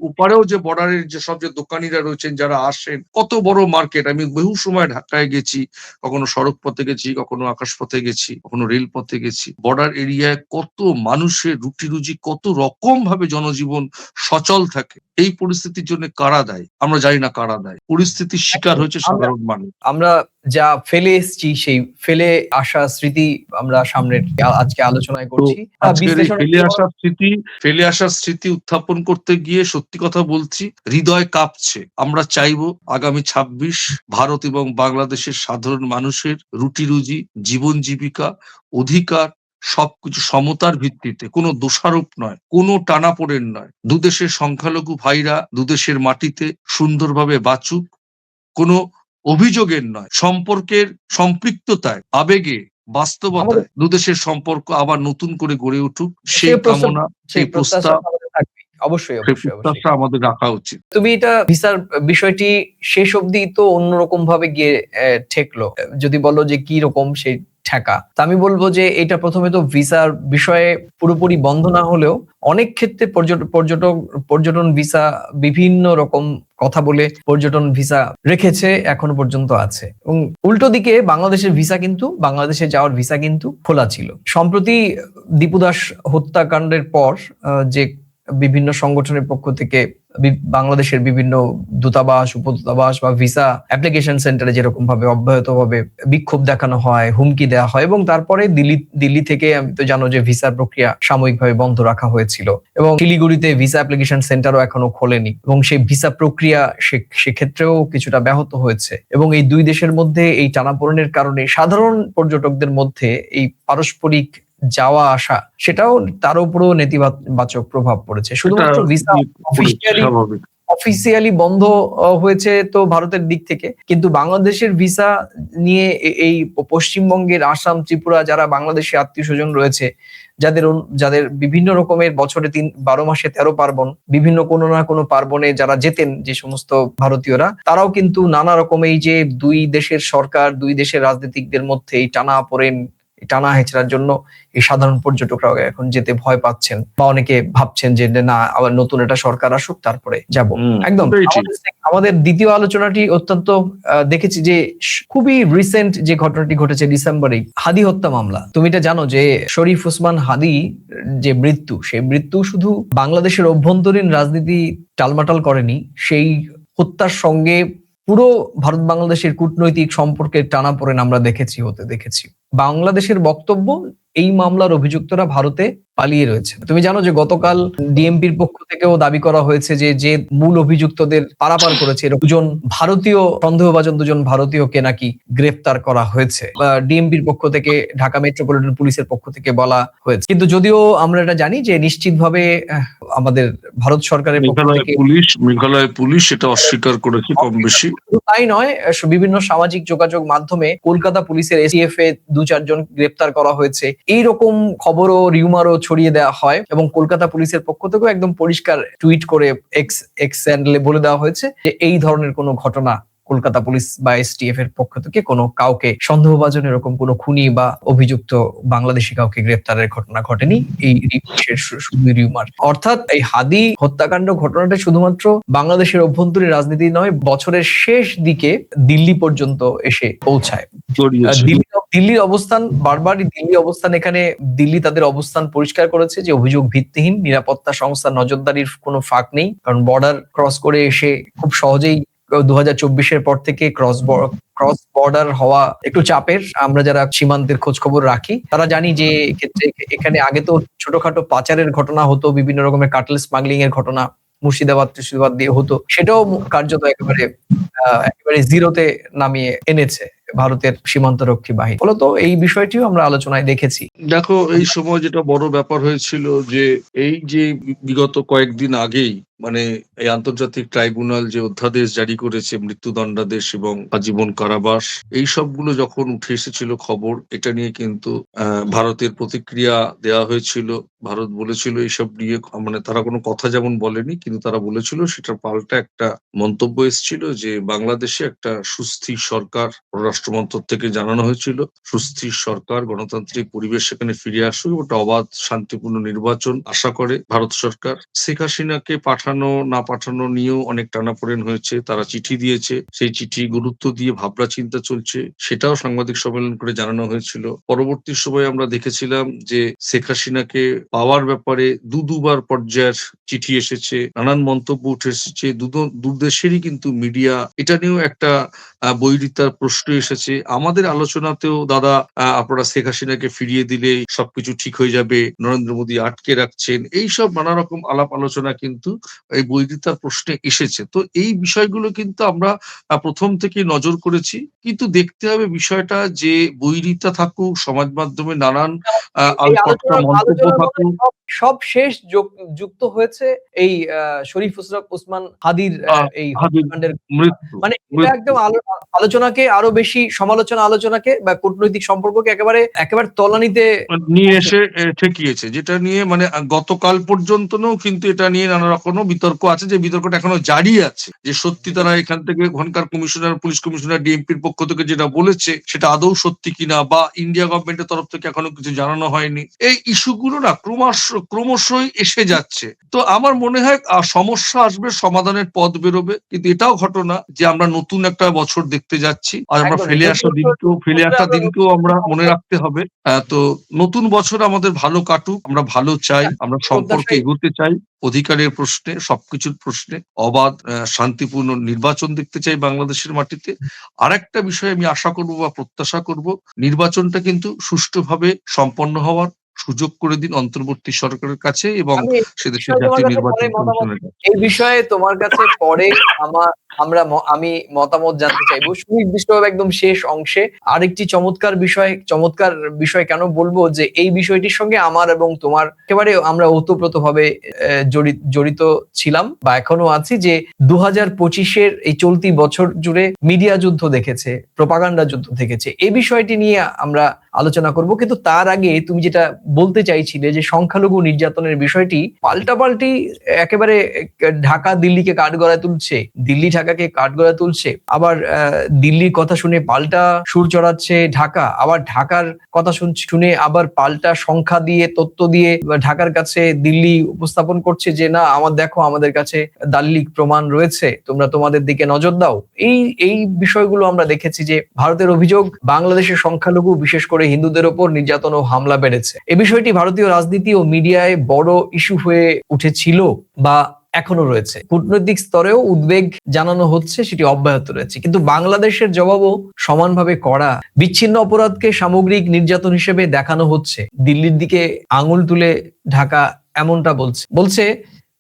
ওপারেও যে বর্ডারের যেসব যে দোকানিরা রয়েছেন, যারা আসেন, কত বড় মার্কেট। আমি বহু সময় ঢাকায় গেছি, কখনো সড়ক পথে গেছি, কখনো আকাশ পথে গেছি, কখনো রেল পথে গেছি। বর্ডার এরিয়ায় কত মানুষের রুটি রুজি, কত রকম ভাবে জনজীবন সচল থাকে। এই পরিস্থিতির জন্য কারা দায়ী? আমরা জানি না কারা দায়ী। পরিস্থিতির শিকার হয়েছে সাধারণ মানুষ। আমরা যা ফেলে এসেছি, সেই ফেলে আসা স্মৃতি আমরা সামনে আজকে আলোচনায় করছি। আজকের এই ফেলে আসা স্মৃতি উত্থাপন করতে গিয়ে সত্যি কথা বলছি, হৃদয় কাঁপছে। আমরা চাইবো আগামী 26 ভারত এবং বাংলাদেশের সাধারণ মানুষের রুটি রুজি, জীবন জীবিকা, অধিকার সবকিছু সমতার ভিত্তিতে, কোনো দোষারোপ নয়, কোনো টানাপোড়েন নয়। দুদেশের সংখ্যালঘু ভাইরা দুদেশের মাটিতে সুন্দরভাবে বাঁচুক, কোনো অভিযোগের নয়, সম্পর্কের সম্পৃক্ততায়, আবেগে, বাস্তবতায় দুদেশের সম্পর্ক আবার নতুন করে গড়ে উঠুক, সেই কামনা, সেই প্রস্তাব অবশ্যই আমাদের রাখা উচিত। তুমি এটা ভিসার বিষয়টি শেষ অবধি তো অন্যরকম ভাবে গিয়ে ঠেকলো, যদি বলো যে কি রকম সেই ঠেকা, তা আমি বলবো যে এটা প্রথমে তো ভিসার বিষয়ে পুরোপুরি বন্ধ না হলেও অনেক ক্ষেত্রে পর্যটন ভিসা বিভিন্ন রকম কথা বলে পর্যটন ভিসা রেখেছে, এখনো পর্যন্ত আছে। এবং উল্টো দিকে বাংলাদেশে যাওয়ার ভিসা কিন্তু খোলা ছিল। সম্প্রতি দীপু দাস হত্যাকাণ্ডের পর যে বিভিন্ন সংগঠনের পক্ষ থেকে বাংলাদেশের বিভিন্ন দূতাবাস, উপদূতাবাস বা ভিসা অ্যাপ্লিকেশন সেন্টারে যেরকম ভাবে অব্যাহতভাবে বিক্ষোভ দেখানো হয়, হুমকি দেওয়া হয়, এবং তারপরে দিল্লি থেকে আমি তো জানো যে ভিসার প্রক্রিয়া সাময়িকভাবে বন্ধ রাখা হয়েছিল, এবং শিলিগুড়িতে ভিসা অ্যাপ্লিকেশন সেন্টারও এখনো খোলেনি, এবং সেই ভিসা প্রক্রিয়া সেক্ষেত্রেও কিছুটা ব্যাহত হয়েছে। এবং এই দুই দেশের মধ্যে এই টানাপোড়েনের কারণে সাধারণ পর্যটকদের মধ্যে এই পারস্পরিক যাওয়া আসা, সেটাও তার উপরও নেতিবাচক প্রভাব পড়েছে। শুধুমাত্র ভিসা অফিসিয়ালি বন্ধ হয়েছে তো ভারতের দিক থেকে, কিন্তু বাংলাদেশের ভিসা নিয়ে এই পশ্চিমবঙ্গের আসাম, ত্রিপুরা যারা বাংলাদেশে আত্মীয় স্বজন রয়েছে, যাদের বিভিন্ন রকমের বছরে 12 মাসে 13 পার্বণ, বিভিন্ন কোনো না কোনো পার্বণে যারা যেতেন যে সমস্ত ভারতীয়রা, তারাও কিন্তু নানা রকম এই যে দুই দেশের সরকার, দুই দেশের রাজনীতিকদের মধ্যে এই টানা হেঁচড়ার জন্য এই সাধারণ পর্যটকরাও এখন যেতে ভয় পাচ্ছেন, বা অনেকে ভাবছেন যে না, আবার নতুন একটা সরকার আসুক তারপরে যাব। একদম আমাদের দ্বিতীয় আলোচনাটি অত্যন্ত দেখেছি যে খুবই রিসেন্ট যে ঘটনাটি ঘটেছে ডিসেম্বরে, হাদি হত্যা মামলা। তুমি এটা জানো যে শরীফ ওসমান হাদি যে সেই মৃত্যু শুধু বাংলাদেশের অভ্যন্তরীণ রাজনীতি টালমাটাল করেনি, সেই হত্যার সঙ্গে পুরো ভারত বাংলাদেশের কূটনৈতিক সম্পর্কের টানাপোড়েন আমরা দেখেছি। বাংলাদেশের বক্তব্য এই মামলার অভিযুক্তরা ভারতে পালিয়ে রয়েছে। তুমি জানো যে গতকাল ডিএমপির পক্ষ থেকেও দাবি করা হয়েছে যে যে মূল অভিযুক্তদের পারাপার করেছে এরকম দুজন ভারতীয় সন্দেহভাজন দুজন ভারতীয়কে নাকি গ্রেফতার করা হয়েছে, ডিএমপির পক্ষ থেকে ঢাকা মেট্রোপলিটন পুলিশের পক্ষ থেকে বলা হয়েছে। কিন্তু যদিও আমরা এটা জানি যে নিশ্চিতভাবে আমাদের ভারত সরকারের পক্ষ থেকে মেঘালয় পুলিশ এটা অস্বীকার করেছে কম বেশি। তাই নয়, বিভিন্ন সামাজিক যোগাযোগ মাধ্যমে কলকাতা পুলিশের এসটিএফ এ 2-4 জন গ্রেপ্তার করা হয়েছে এইরকম খবরও রিউমারও ছড়িয়ে দেওয়া হয় এবং কলকাতা পুলিশের পক্ষ থেকেও একদম পরিষ্কার টুইট করে এক্স হ্যান্ডেলে বলে দেওয়া হয়েছে যে এই ধরনের কোনো ঘটনা কলকাতা পুলিশ বা এসটিএফ এর পক্ষ থেকে কোনো কাউকে সন্দেহভাজন এরকম কোনো খুনি বা অভিযুক্ত বাংলাদেশি কাউকে গ্রেপ্তারের ঘটনা ঘটেনি। এই শুধু রিউমার, অর্থাৎ এই হাদি হত্যাকাণ্ড ঘটনাটা শুধুমাত্র বাংলাদেশের অভ্যন্তরীণ রাজনীতি নয়, বছরের শেষ দিকে দিল্লি পর্যন্ত এসে পৌঁছায়। দিল্লির অবস্থান বারবারই এখানে দিল্লি তাদের অবস্থান পরিষ্কার করেছে যে অভিযোগ ভিত্তিহীন, নিরাপত্তা সংস্থার নজরদারির কোনো ফাঁক নেই, কারণ বর্ডার ক্রস করে এসে খুব সহজেই 2024-এর পর থেকে ক্রস বর্ডার হওয়া একটু চাপের। আমরা যারা সীমান্তের খোঁজ খবর রাখি তারা জানি যে এখানে আগে তো ছোটখাটো পাচারের ঘটনা হতো, বিভিন্ন রকমের কাটল স্মাগলিং এর ঘটনা মুর্শিদাবাদ দিয়ে হতো, সেটাও কার্যত একেবারে জিরোতে নামিয়ে এনেছে ভারতের সীমান্তরক্ষী বাহিনী। ফলত এই বিষয়টিও আমরা আলোচনায় দেখেছি। দেখো, এই সময় যেটা বড় ব্যাপার হয়েছিল যে এই যে বিগত কয়েকদিন আগেই মানে এই আন্তর্জাতিক ট্রাইব্যুনাল যে অধ্যাদেশ জারি করেছে, মৃত্যুদণ্ডাদেশ এবং আজীবন কারাবাস, এই সবগুলো যখন উঠে এসেছিল খবর, এটা নিয়ে কিন্তু ভারতের প্রতিক্রিয়া দেওয়া হয়েছিল। ভারত বলেছিল এইসব নিয়ে মানে তারা কোনো কথা যেমন বলেনি, কিন্তু তারা বলেছিল সেটার পাল্টা একটা মন্তব্য এসেছিল যে বাংলাদেশে একটা সুস্থির সরকার, পররাষ্ট্র মন্ত্রক থেকে জানানো হয়েছিল সুস্থির সরকার, গণতান্ত্রিক পরিবেশ সেখানে ফিরে আসুক, ওটা অবাধ শান্তিপূর্ণ নির্বাচন আশা করে ভারত সরকার। শেখ হাসিনাকে পাঠানো না পাঠানো নিয়েও অনেক টানাপোড়েন হয়েছে, তারা চিঠি দিয়েছে, সেই চিঠি গুরুত্ব দিয়ে ভাবনা চিন্তা চলছে, সেটাও সাংবাদিক সম্মেলন করে জানানো হয়েছিল। পরবর্তী সময়ে আমরা দেখেছিলাম যে শেখ হাসিনাকে পাওয়ার ব্যাপারে দুবার পর্যায়ের চিঠি এসেছে, নানান মন্তব্য উঠে এসেছে, দুদেশেরই কিন্তু মিডিয়া এটা নিয়েও একটা বৈরিতার প্রশ্ন এসেছে। আমাদের আলোচনাতেও দাদা আপনারা শেখ হাসিনাকে ফিরিয়ে দিলে সবকিছু ঠিক হয়ে যাবে, নরেন্দ্র মোদী আটকে রাখছেন, এইসব নানা রকম আলাপ আলোচনা কিন্তু এই বৈরিতার প্রশ্নে এসেছে। তো এই বিষয়গুলো কিন্তু আমরা প্রথম থেকে নজর করেছি, কিন্তু দেখতে হবে বিষয়টা যে বৈরিতা থাকুক, সমাজ মাধ্যমে নানান মন্তব্য থাকুক, সব শেষ যুক্ত হয়েছে এই শরীফ ওসমান হাদির এই হত্যাকাণ্ডের মৃত্যু। মানে এটা একদম আলোচনাকে আরো বেশি আলোচনাকে বা কূটনৈতিক সম্পর্ককে একেবারে তলানিতে নিয়ে এসে ঠেকিয়েছে, যেটা নিয়ে মানে গতকাল পর্যন্ত কিন্তু এটা নিয়ে নানা রকম বিতর্ক আছে, যে বিতর্কটা এখনো জারি আছে যে সত্যি তারা এখান থেকে ওখানকার পুলিশ কমিশনার ডিএমপির পক্ষ থেকে যেটা বলেছে সেটা আদৌ সত্যি কিনা, বা ইন্ডিয়া গভর্নমেন্টের তরফ থেকে এখনো কিছু জানানো হয়নি। এই ইস্যুগুলো না ক্রমশই এসে যাচ্ছে। তো আমার মনে হয় সমস্যা আসবে, সমাধানের পথ বেরোবে, কিন্তু এটাও ঘটনা যে আমরা নতুন একটা বছর দেখতে যাচ্ছি, আর আমরা ফেলে আসা দিনকেও আমরা মনে রাখতে হবে। তো নতুন বছর আমাদের ভালো কাটুক, আমরা ভালো চাই, আমরা সম্পর্কে এগোতে চাই, অধিকারের প্রশ্নে, সবকিছুর প্রশ্নে অবাধ শান্তিপূর্ণ নির্বাচন দেখতে চাই বাংলাদেশের মাটিতে। আর একটা বিষয় আমি আশা করব বা প্রত্যাশা করব, নির্বাচনটা কিন্তু সুষ্ঠুভাবে সম্পন্ন হওয়ার সুযোগ করে দিন অন্তর্বর্তী সরকারের কাছে এবং সেদেশের জাতীয় নির্বাচন কমিশনের কাছে। এই বিষয়ে তোমার কাছে পরে আমি মতামত জানতে চাইবো সুনির্দিষ্টভাবে একদম শেষ অংশে। আরেকটি চমৎকার বিষয় কেন বলবো যে এই বিষয়টির সঙ্গে আমার এবং তোমার একেবারে আমরা ওতপ্রোতভাবে জড়িত ছিলাম বা এখনো আছি, যে 2025-এর এই চলতি বছর জুড়ে মিডিয়া যুদ্ধ দেখেছে, প্রোপাগান্ডা যুদ্ধ দেখেছে। এই বিষয়টি নিয়ে আমরা আলোচনা করব, কিন্তু তার আগে তুমি যেটা বলতে চাইছিলে যে সংখ্যালঘু নির্যাতনের বিষয়টি পাল্টাপাল্টি একেবারে ঢাকা দিল্লিকে কাঠগড়ায় তুলছে, দিল্লি ঢাকাকে কাঠগড়ায় তুলছে, আবার দিল্লির কথা শুনে পাল্টা সুর চড়াচ্ছে ঢাকা, আবার ঢাকার কথা শুনে আবার পাল্টা সংখ্যা দিয়ে তথ্য দিয়ে ঢাকার কাছে দিল্লি উপস্থাপন করছে যে না আমাদের কাছে দালিলিক প্রমাণ রয়েছে, তোমরা তোমাদের দিকে নজর দাও। এই বিষয়গুলো আমরা দেখেছি যে ভারতের অভিযোগ বাংলাদেশের সংখ্যালঘু বিশেষ করে হিন্দুদের ওপর নির্যাতন ও হামলা বেড়েছে। এই বিষয়টি ভারতীয় রাজনীতি ও মিডিয়ায় বড় ইস্যু হয়ে উঠেছিল বা এখনো রয়েছে। কূটনৈতিক স্তরেও উদ্বেগ জানানো হচ্ছে, সেটি অব্যাহত রয়েছে। কিন্তু বাংলাদেশের জবাবও সমানভাবে কড়া। বিচ্ছিন্ন অপরাধকে সামগ্রিক নির্যাতন হিসেবে দেখানো হচ্ছে। দিল্লির দিকে আঙুল তুলে ঢাকা এমনটা বলছে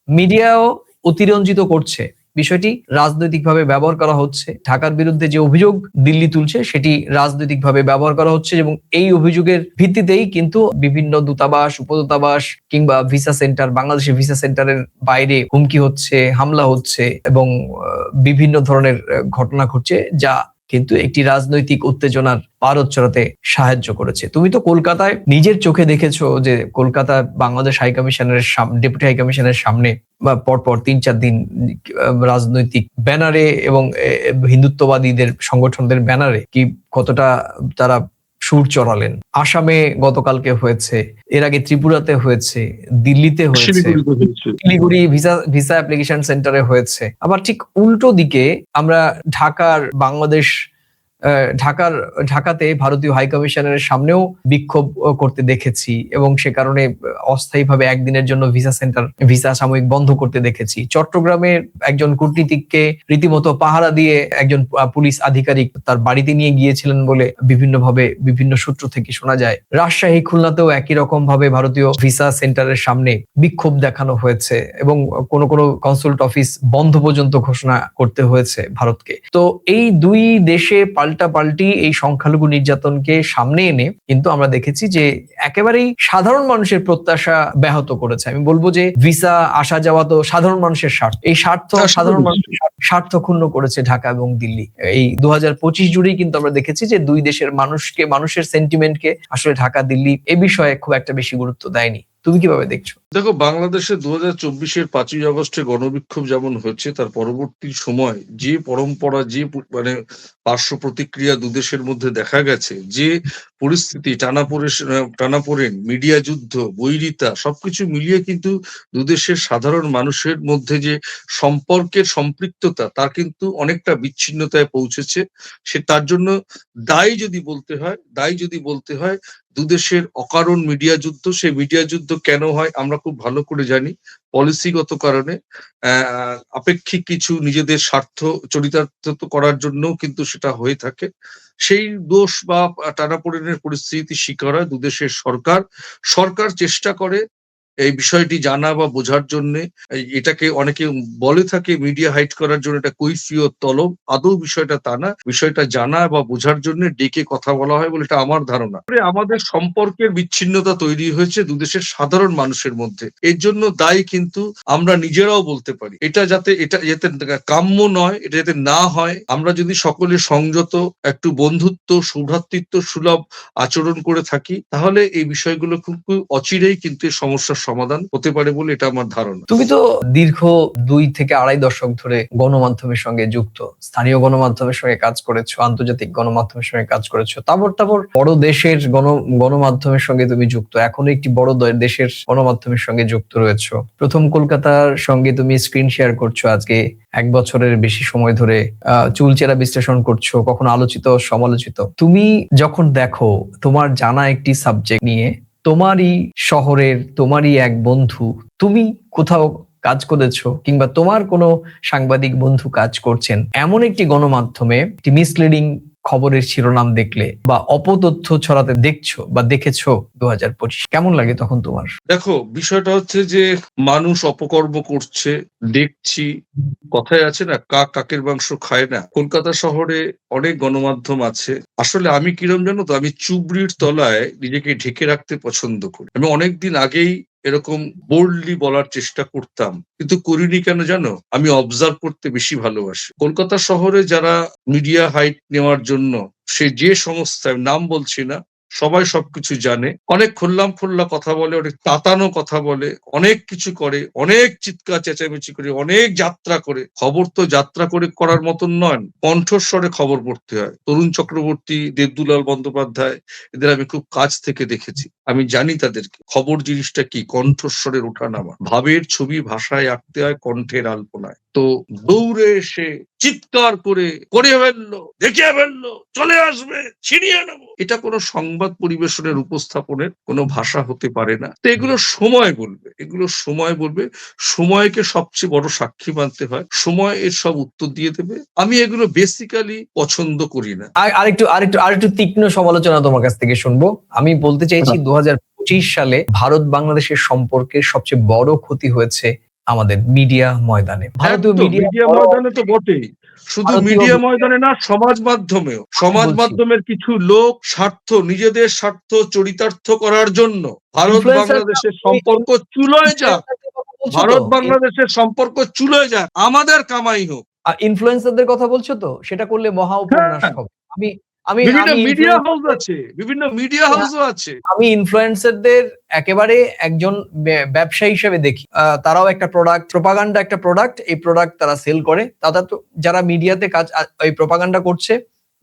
মিডিয়াও অতিরঞ্জিত করছে। বিষয়টি রাজনৈতিকভাবে ব্যবহার করা হচ্ছে। ঢাকার বিরুদ্ধে যে অভিযোগ দিল্লি তুলছে সেটি রাজনৈতিকভাবে ব্যবহার করা হচ্ছে এবং এই অভিযোগের ভিত্তিতেই কিন্তু বিভিন্ন দূতাবাস, উপদূতাবাস কিংবা ভিসা সেন্টার, বাংলাদেশের ভিসা সেন্টারের বাইরে হুমকি হচ্ছে, হামলা হচ্ছে এবং বিভিন্ন ধরনের ঘটনা ঘটছে, যা কিন্তু একটি রাজনৈতিক উত্তেজনার পারদ চড়াতে সাহায্য করেছে। তুমি তো কলকাতায় নিজের চোখে দেখেছো যে কলকাতা বাংলাদেশ হাই কমিশনের ডেপুটি হাই কমিশনের সামনে বা পরপর ৩-৪ দিন রাজনৈতিক ব্যানারে এবং হিন্দুত্ববাদীদের সংগঠনদের ব্যানারে কি কতটা তারা সুর চড়ালেন। আসামে গতকালকে হয়েছে, এর আগে ত্রিপুরাতে হয়েছে, দিল্লিতে হয়েছে, শিলিগুড়ি ভিসা অ্যাপ্লিকেশন সেন্টারে হয়েছে। আবার ঠিক উল্টো দিকে আমরা ঢাকাতে ভারতীয় হাই কমিশনের সামনেও বিক্ষোভ করতে দেখেছি এবং সে কারণে অস্থায়ীভাবে একদিনের জন্য ভিসা সাময়িক বন্ধ করতে দেখেছি। চট্টগ্রামের একজন কূটনীতিককে রীতিমতো পাহারা দিয়ে একজন পুলিশ আধিকারিক তার বাড়িতে নিয়ে গিয়েছিলেন বলে বিভিন্ন সূত্র থেকে শোনা যায়। রাজশাহী, খুলনাতেও একই রকম ভাবে ভারতীয় ভিসা সেন্টারের সামনে বিক্ষোভ দেখানো হয়েছে এবং কোনো কনসুলেট অফিস বন্ধ পর্যন্ত ঘোষণা করতে হয়েছে ভারতকে। তো এই দুই দেশে পাল্টাপাল্টি এই সংখ্যালঘু নির্যাতনকে সামনে এনে কিন্তু আমরা দেখেছি যে একেবারেই সাধারণ মানুষের প্রত্যাশা ব্যাহত করেছে। আমি বলবো যে ভিসা আসা যাওয়া তো সাধারণ মানুষের স্বার্থ, এই সাধারণ মানুষের স্বার্থ ক্ষুণ্ণ করেছে ঢাকা এবং দিল্লি। এই 2025 জুড়েই কিন্তু আমরা দেখেছি যে দুই দেশের মানুষের সেন্টিমেন্টকে আসলে ঢাকা, দিল্লি এ বিষয়ে খুব একটা বেশি গুরুত্ব দেয়নি। তুমি কিভাবে দেখছো? দেখো, বাংলাদেশে 2024-এর 5ই আগস্টে গণবিক্ষোভ যেমন হয়েছে, তার পরবর্তী সময় যে পরম্পরা, যে পার্শ্ব প্রতিক্রিয়া দুদেশের মধ্যে দেখা গেছে, যে পরিস্থিতি, টানাপোড়েন, মিডিয়া যুদ্ধ, বৈরিতা, সবকিছু মিলিয়ে কিন্তু দুদেশের সাধারণ মানুষের মধ্যে যে সম্পর্কের সম্পৃক্ততা, তার কিন্তু অনেকটা বিচ্ছিন্নতায় পৌঁছেছে। তার জন্য দায়ী যদি বলতে হয় দুদেশের অকারণ মিডিয়া যুদ্ধ। সেই মিডিয়া যুদ্ধ কেন হয় আমরা খুব ভালো করে জানি। পলিসিগত কারণে, আপেক্ষিক কিছু নিজেদের স্বার্থ চরিতার্থ করার জন্যও কিন্তু সেটা হয়ে থাকে। সেই দোষ বা টানাপোড়েনের পরিস্থিতি শিকার হয় দুদেশের সরকার চেষ্টা করে এই বিষয়টি জানা বা বোঝার জন্যে। এটাকে অনেকে বলে থাকে মিডিয়া হাইড করার জন্য, এটা কৈফিয়ত তলব। আদৌ বিষয়টা তা না। বিষয়টা জানা বা বোঝার জন্য ডেকে কথা বলা হয় বলে এটা আমার ধারণা। আমাদের সম্পর্কের বিচ্ছিন্নতা তৈরি হয়েছে দুদেশের সাধারণ মানুষের মধ্যে। এর জন্য দায়ী কিন্তু আমরা নিজেরাও বলতে পারি। এটা যাতে কাম্য নয়, এটা যাতে না হয়। আমরা যদি সকলে সংযত, একটু বন্ধুত্ব, সৌভ্রাতৃত্ব সুলভ আচরণ করে থাকি, তাহলে এই বিষয়গুলো খুব অচিরেই কিন্তু এই সমস্যার সমাধান হতে পারে বলে এটা আমার ধারণা। তুমি তো দীর্ঘ 2 থেকে 2.5 দশক ধরে গণমাধ্যমের সঙ্গে যুক্ত, স্থানীয় গণমাধ্যমের সঙ্গে কাজ করেছো, আন্তর্জাতিক গণমাধ্যমের সঙ্গে কাজ করেছো, তারপর বড় দেশের গণমাধ্যমের সঙ্গে তুমি যুক্ত, এখনো একটি বড় দেশের গণমাধ্যমের সঙ্গে যুক্ত রয়েছো। প্রথম কলকাতার সঙ্গে তুমি স্ক্রিন শেয়ার করছো আজকে 1 বছরের বেশি সময় ধরে, চুলচেরা বিশ্লেষণ করছো, কখনো আলোচিত সমালোচিত। তুমি যখন দেখো তোমার জানা একটি সাবজেক্ট নিয়ে তোমারই শহরের তোমারই এক বন্ধু, তুমি কোথাও কাজ করেছো কিংবা তোমার কোনো সাংবাদিক বন্ধু কাজ করছেন, এমন একটি গণমাধ্যমে একটি মিসলিডিং খবরের শিরোনাম দেখলে বা অপতথ্য ছড়াতে দেখেছো 2025, কেমন লাগে তখন তোমার? দেখো, বিষয়টা হচ্ছে যে মানুষ অপকর্ম করছে, দেখছি। কথায় আছে না, কাক কাকের মাংস খায় না। কলকাতা শহরে অনেক গণমাধ্যম আছে। আসলে আমি কিরম জানো তো, আমি চুবড়ির তলায় নিজেকে ঢেকে রাখতে পছন্দ করি। আমি অনেকদিন আগেই এরকম বোল্ডলি বলার চেষ্টা করতাম, কিন্তু করিনি। কেন জানো? আমি অবজার্ভ করতে বেশি ভালোবাসি। কলকাতা শহরে যারা মিডিয়া হাইট নেওয়ার জন্য, সে যে সংস্থায়, নাম বলছি না, সবাই সবকিছু জানে, অনেক খোল্লাম খোল্লা কথা বলে, অনেক তাতানো কথা বলে, অনেক কিছু করে, অনেক চিৎকার চেঁচামেচি করে, অনেক যাত্রা করে। খবর তো যাত্রা করে করার মতন নয়, কণ্ঠস্বরে খবর পড়তে হয়। তরুণ চক্রবর্তী, দেবদুলাল বন্দ্যোপাধ্যায়, এদের আমি খুব কাছ থেকে দেখেছি। আমি জানি তাদেরকে খবর জিনিসটা কি, কণ্ঠস্বরের ওঠানামা, ভাবের ছবি ভাষায় আঁকতে হয় কণ্ঠের আলপনায়। তো দৌড়ে এসে চিৎকার করে ফেললো, দেখিয়ে ফেললো, চলে আসবে, ছিনিয়ে নেবো, এটা কোনো সংবাদ পরিবেশনের উপস্থাপনের কোনো ভাষা হতে পারে না। তো এগুলো সময় বলবে, সময়কে সবচেয়ে বড় সাক্ষী মানতে হয়, সময় এর সব উত্তর দিয়ে দেবে। আমি এগুলো বেসিক্যালি পছন্দ করি না। আরেকটু তীক্ষ্ণ সমালোচনা তোমার কাছ থেকে শুনবো। আমি বলতে চাইছি 2025 সালে ভারত বাংলাদেশের সম্পর্কের সবচেয়ে বড় ক্ষতি হয়েছে আমাদের মিডিয়া ময়দানে। ভারতীয় মিডিয়া ময়দানে তো বটেই, শুধু মিডিয়া ময়দানে না, সমাজ মাধ্যমের কিছু লোক নিজেদের স্বার্থ চরিতার্থ করার জন্য ভারত বাংলাদেশের সম্পর্ক চুলোয় যাক, আমাদের কামাই হোক। ইনফ্লুয়েন্সারদের কথা বলছো তো, সেটা করলে মহা উপন্যাস হবে। বিভিন্ন মিডিয়া হাউসও আছে। আমি ইনফ্লুয়েন্সারদের একেবারে একজন ব্যবসায়ী হিসেবে দেখি। তারাও একটা প্রোপাগান্ডা একটা প্রোডাক্ট, এই প্রোডাক্ট তারা সেল করে। তো যারা মিডিয়াতে কাজ এই প্রোপাগান্ডা করছে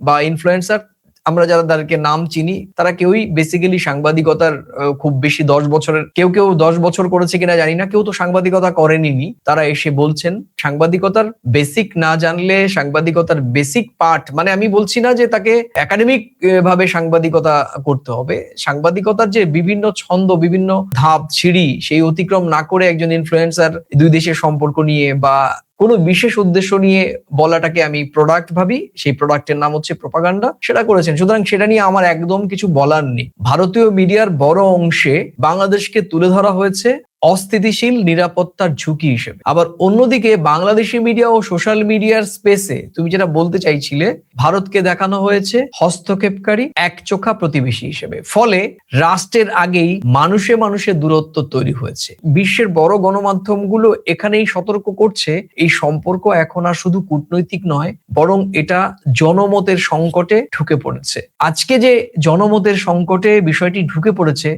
বা ইনফ্লুয়েন্সার, আমরা যারা তাদেরকে নাম চিনি, তারা কেউই বেসিক্যালি সাংবাদিকতার খুব বেশি 10 বছরের, কেউ 10 বছর করেছে কিনা জানি না, কেউ তো সাংবাদিকতা করেনি। তারা এসে বলছেন সাংবাদিকতার বেসিক না জানলে, সাংবাদিকতার বেসিক পার্ট, মানে আমি বলছি না যে তাকে একাডেমিক ভাবে সাংবাদিকতা করতে হবে, সাংবাদিকতার যে বিভিন্ন ছন্দ, বিভিন্ন ধাপ সিঁড়ি, সেই অতিক্রম না করে একজন ইনফ্লুয়েন্সার দুই দেশের সম্পর্ক নিয়ে বা কোনো বিশেষ উদ্দেশ্য নিয়ে বলাটাকে আমি প্রোডাক্ট ভাবি, সেই প্রোডাক্টের নাম হচ্ছে প্রোপাগান্ডা, সেটা করেছেন। সুতরাং সেটা নিয়ে আমার একদম কিছু বলার নেই। ভারতীয় মিডিয়ার বড় অংশে বাংলাদেশকে তুলে ধরা হয়েছে অস্থিতিশীল নিরাপত্তার ঝুঁকি হিসেবে। আবার অন্যদিকে বাংলাদেশি মিডিয়া ও সোশ্যাল মিডিয়ার স্পেসে তুমি যেটা বলতে চাইছিলে, ভারতকে দেখানো হয়েছে হস্তক্ষেপকারী একচোখা প্রতিবেশী হিসেবে। ফলে রাষ্ট্রের আগেই মানুষে মানুষে দূরত্ব তৈরি হয়েছে। বিশ্বের বড় গণমাধ্যমগুলো এখানেই সতর্ক করছে, এই সম্পর্ক এখন আর শুধু কূটনৈতিক নয়, বরং এটা জনমতের সংকটে ঢুকে পড়েছে। আজকে যে জনমতের সংকটে বিষয়টি ঢুকে পড়েছে,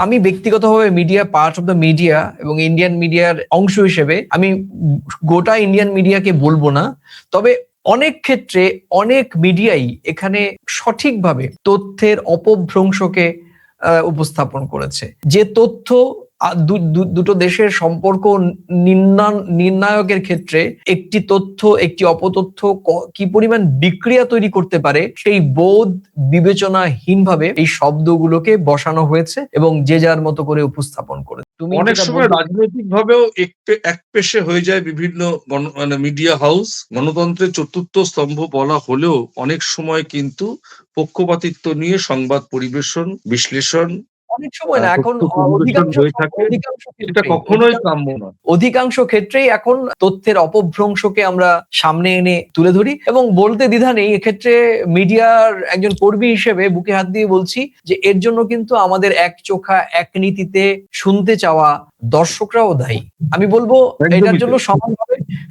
আমি ব্যক্তিগতভাবে media, part of the media এবং ইন্ডিয়ান মিডিয়ার অংশ হিসেবে আমি গোটা ইন্ডিয়ান মিডিয়াকে বলবো না, তবে অনেক ক্ষেত্রে অনেক মিডিয়াই এখানে সঠিকভাবে তথ্যের অপভ্রংশকে উপস্থাপন করেছে। যে তথ্য দুটো দেশের সম্পর্ক নির্ণায়কের ক্ষেত্রে একটি তথ্য একটি অপতথ্য কি পরিমাণ বিক্রিয়া তৈরি করতে পারে, সেই বোধ বিবেচনাহীনভাবে এই শব্দগুলোকে বসানো হয়েছে এবং যে যার মতো করে উপস্থাপন করে। তুমি অনেক সময় রাজনৈতিক ভাবেও একপেশে হয়ে যায় বিভিন্ন মিডিয়া হাউস। গণতন্ত্রের চতুর্থ স্তম্ভ বলা হলেও অনেক সময় কিন্তু পক্ষপাতিত্ব নিয়ে সংবাদ পরিবেশন, বিশ্লেষণ অনেক সময় না, এখন অধিকাংশ ক্ষেত্রেই এখন তথ্যের অপভ্রংশকে আমরা সামনে এনে তুলে ধরি এবং বলতে দ্বিধা নেই। এক্ষেত্রে মিডিয়ার একজন কর্মী হিসেবে বুকে হাত দিয়ে বলছি যে এর জন্য কিন্তু আমাদের এক চোখা এক নীতিতে শুনতে চাওয়া দর্শকরাও দায়ী। আমি বলবো এটার জন্য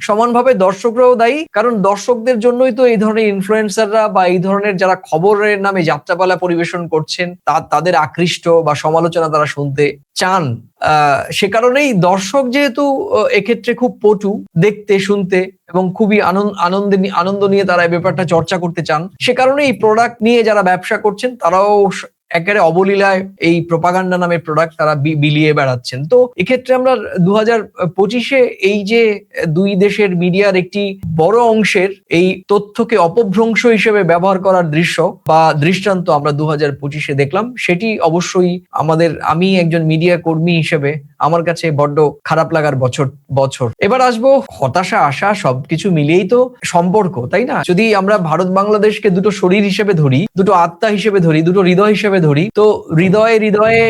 সমানভাবে দর্শকরাও দায়ী, কারণ দর্শকদের জন্যই তো এই ধরনের ইনফ্লুয়েন্সাররা বা এই ধরনের যারা খবরের নামে যাত্রাপালা পরিবেশন করছেন, তাদের আকৃষ্ট বা সমালোচনা তারা শুনতে চান। সে কারণেই দর্শক যেহেতু এক্ষেত্রে খুব পটু দেখতে শুনতে এবং খুবই আনন্দ নিয়ে তারা এই ব্যাপারটা চর্চা করতে চান, সে কারণে এই প্রোডাক্ট নিয়ে যারা ব্যবসা করছেন তারাও একেবারে অবলীলায় এই প্রোপাগান্ডা নামের প্রোডাক্ট তারা বিলিয়ে বেড়াচ্ছেন। তো এক্ষেত্রে আমরা 2025-এ এই যে দুই দেশের মিডিয়ার একটি বড় অংশের এই তথ্যকে অপভ্রংশ হিসেবে ব্যবহার করার দৃষ্টান্ত আমরা 2025-এ দেখলাম, সেটি অবশ্যই আমি একজন মিডিয়া কর্মী হিসেবে আমার কাছে বড্ড খারাপ লাগার বছর। এবার আসবো হতাশা, আশা সবকিছু মিলিয়েই তো সম্পর্ক, তাই না? যদি আমরা ভারত বাংলাদেশকে দুটো শরীর হিসেবে ধরি, দুটো আত্মা হিসেবে ধরি, দুটো হৃদয় হিসেবে ধরি, তো হৃদয়ে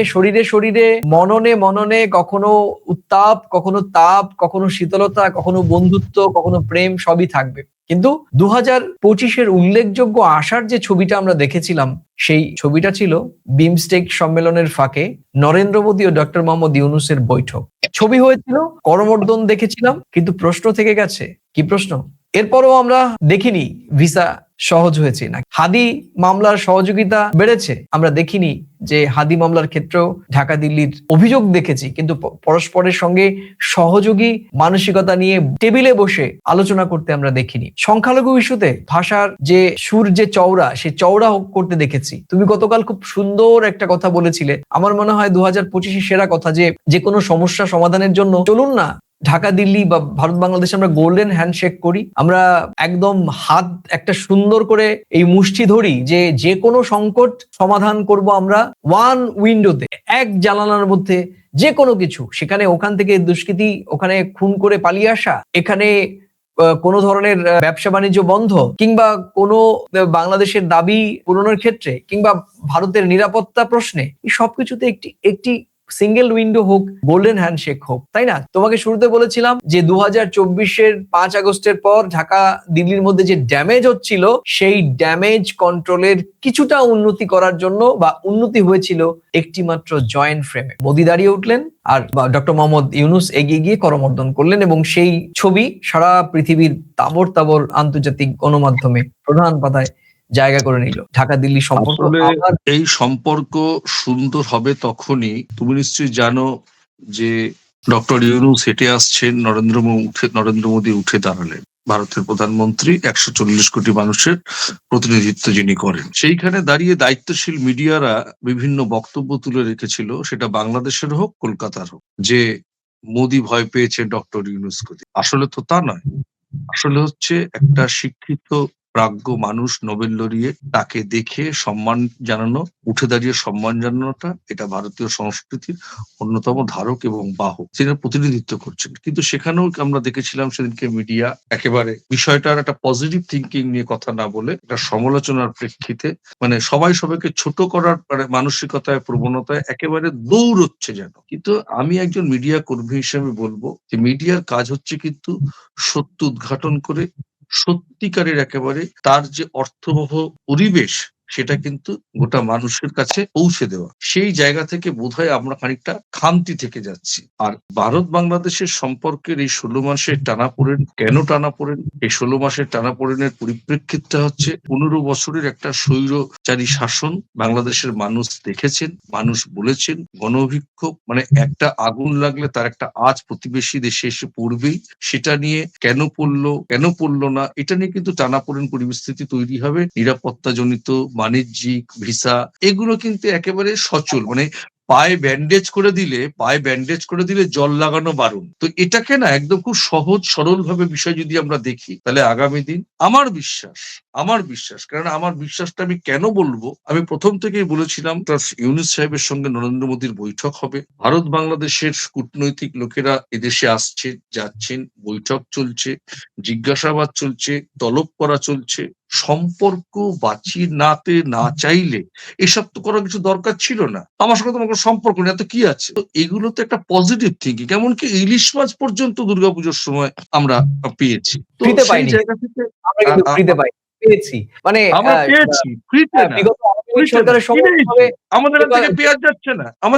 শরীরে মননে কখনো উত্তাপ, কখনো তাপ, কখনো শীতলতা, কখনো বন্ধুত্ব, কখনো প্রেম, সবই থাকবে। কিন্তু 2025-এর উল্লেখযোগ্য আশার যে ছবিটা আমরা দেখেছিলাম, সেই ছবিটা ছিল বিমস্টেক সম্মেলনের ফাঁকে নরেন্দ্র মোদী ও ডক্টর মোহাম্মদ ইউনূসের বৈঠক। ছবি হয়েছিল, করমর্দন দেখেছিলাম, কিন্তু প্রশ্ন থেকে গেছে। কি প্রশ্ন? এরপরও আমরা দেখিনি ভিসা সহজ হয়েছে না। হাদি মামলার সহযোগিতা বেড়েছে, আমরা দেখিনি যে হাদি মামলার ক্ষেত্রেও ঢাকা দিল্লির অভিযোগ দেখেছি, কিন্তু পরস্পরের সঙ্গে সহযোগী মানসিকতা নিয়ে টেবিলে বসে আলোচনা করতে আমরা দেখিনি। সংখ্যালঘু ইস্যুতে ভাষার যে সুর যে চওড়া, সে চওড়া করতে দেখেছি। তুমি গতকাল খুব সুন্দর একটা কথা বলেছিলে, আমার মনে হয় 2025-এর সেরা কথা, যে কোনো সমস্যা সমাধানের জন্য চলুন না ঢাকা দিল্লি বা ভারত বাংলাদেশে আমরা গোল্ডেন হ্যান্ডশেক করি, আমরা একদম হাত একটা সুন্দর করে এই মুষ্টি ধরি যে কোনো সংকট সমাধান করব আমরা ওয়ান উইন্ডোতে, এক জানালার মধ্যে যে কোনো কিছু, সেখানে ওখান থেকে দুষ্কৃতী ওখানে খুন করে পালিয়ে আসা, এখানে কোনো ধরনের ব্যবসা বাণিজ্য বন্ধ, কিংবা কোনো বাংলাদেশের দাবি পূরণের ক্ষেত্রে, কিংবা ভারতের নিরাপত্তা প্রশ্নে, এই সবকিছুতে একটি একটি সিঙ্গেল উইন্ডো হোক, গোল্ডেন হ্যান্ডশেক হোক, তাই না? তোমাকে শুরুতে বলেছিলাম যে 2024-এর 5 আগস্টের পর ঢাকা দিল্লির মধ্যে যে ড্যামেজ হচ্ছিল, সেই ড্যামেজ কন্ট্রোলের কিছুটা উন্নতি করার জন্য বা উন্নতি হয়েছিল একটি মাত্র জয়েন্ট ফ্রেমে। মোদি দাঁড়িয়ে উঠলেন আর ডক্টর মোহাম্মদ ইউনূস এগিয়ে গিয়ে করমর্দন করলেন, এবং সেই ছবি সারা পৃথিবীর তাবর তাবর আন্তর্জাতিক গণমাধ্যমে প্রধান পাতায় জায়গা করে নিল। ঢাকা দিল্লি সম্পর্ক আবার এই সম্পর্ক সুন্দর হবে তখনই, তুমি নিশ্চয়ই জানো যে ডক্টর ইউনূস হেঁটে আসছেন, নরেন্দ্র মোদী উঠে দাঁড়ালেন। ভারতের প্রধানমন্ত্রী 140 কোটি মানুষের প্রতিনিধিত্ব যিনি করেন, সেইখানে দাঁড়িয়ে দায়িত্বশীল মিডিয়ারা বিভিন্ন বক্তব্য তুলে রেখেছিল, সেটা বাংলাদেশের হোক কলকাতার হোক, যে মোদী ভয় পেয়েছে ডক্টর ইউনূসকে। আসলে তো তা নয়, আসলে হচ্ছে একটা শিক্ষিত প্রাজ্ঞ মানুষ, নোবেল লরিয়েট, তাকে দেখে সম্মান জানানো, উঠে দাঁড়িয়ে সম্মান জানানোটা, এটা ভারতীয় সংস্কৃতির অন্যতম ধারক এবং বাহক, তিনি প্রতিনিধিত্ব করছেন। কিন্তু সেখানেও আমরা দেখেছিলাম সেদিনকে মিডিয়া একেবারে বিষয়টার একটা পজিটিভ থিঙ্কিং নিয়ে কথা না বলে একটা সমালোচনার প্রেক্ষিতে, মানে সবাই সবাইকে ছোট করার মানসিকতায়, প্রবণতায় একেবারে দৌড়চ্ছে যেন। কিন্তু আমি একজন মিডিয়া কর্মী হিসেবে বলবো যে মিডিয়ার কাজ হচ্ছে কিন্তু সত্য উদ্ঘাটন করে সত্যিকারের একেবারে তার যে অর্থবহ পরিবেশ, সেটা কিন্তু গোটা মানুষের কাছে পৌঁছে দেওয়া। সেই জায়গা থেকে বোধহয় আমরা খানিকটা খামতি থেকে যাচ্ছি। আর ভারত বাংলাদেশের সম্পর্কের এই 16 মাসের টানাপোড়েন, কেন টানাপোড়েন? এই 16 মাসের টানাপোড়েনের পরিপ্রেক্ষিতটা হচ্ছে 15 বছরের একটা স্বৈরচারী শাসন বাংলাদেশের মানুষ দেখেছেন, মানুষ বলেছেন। গণবিক্ষোভ মানে একটা আগুন লাগলে তার একটা আঁচ প্রতিবেশী দেশে এসে পড়বেই, সেটা নিয়ে কেন পড়লো না, এটা নিয়ে কিন্তু টানাপোড়েন পরিস্থিতি তৈরি হবে। নিরাপত্তাজনিত, বাণিজ্যিক, ভিসা, এগুলো কিন্তু একেবারে সচল, মানে পায়ে ব্যান্ডেজ করে দিলে জল লাগানো বারণ। তো এটাকে না একদম খুব সহজ সরল ভাবে বিষয় যদি আমরা দেখি, তাহলে আগামী দিন আমার বিশ্বাস, কারণ আমার বিশ্বাসটা আমি কেন বলবো, আমি প্রথম থেকেই বলেছিলাম ইউনূস সাহেবের সঙ্গে নরেন্দ্র মোদীর বৈঠক হবে। ভারত বাংলাদেশের কূটনৈতিক লোকেরা এদেশে আসছে, যাচ্ছেন, বৈঠক চলছে, জিজ্ঞাসাবাদ চলছে, তলব করা চলছে। সম্পর্ক বাঁচিয়ে না চাইলে এসব তো করার কিছু দরকার ছিল না। আমার সঙ্গে তোমার কোনো সম্পর্ক নেই, এত কি আছে? তো এগুলো তো একটা পজিটিভ থিঙ্কিং। এমনকি ইলিশ মাছ পর্যন্ত দুর্গাপুজোর সময় আমরা পেয়েছি। তো ফ্রিতে সেই পাইনি, জায়গা থেকে আমরা কিন্তু ফ্রিতে পেয়েছি। মানে আমরা পেয়েছি, ফ্রিতে না, বিগত আওয়ামী লীগ ফ্রিতে না, সরকারের সময় কিনেছি। আমাদের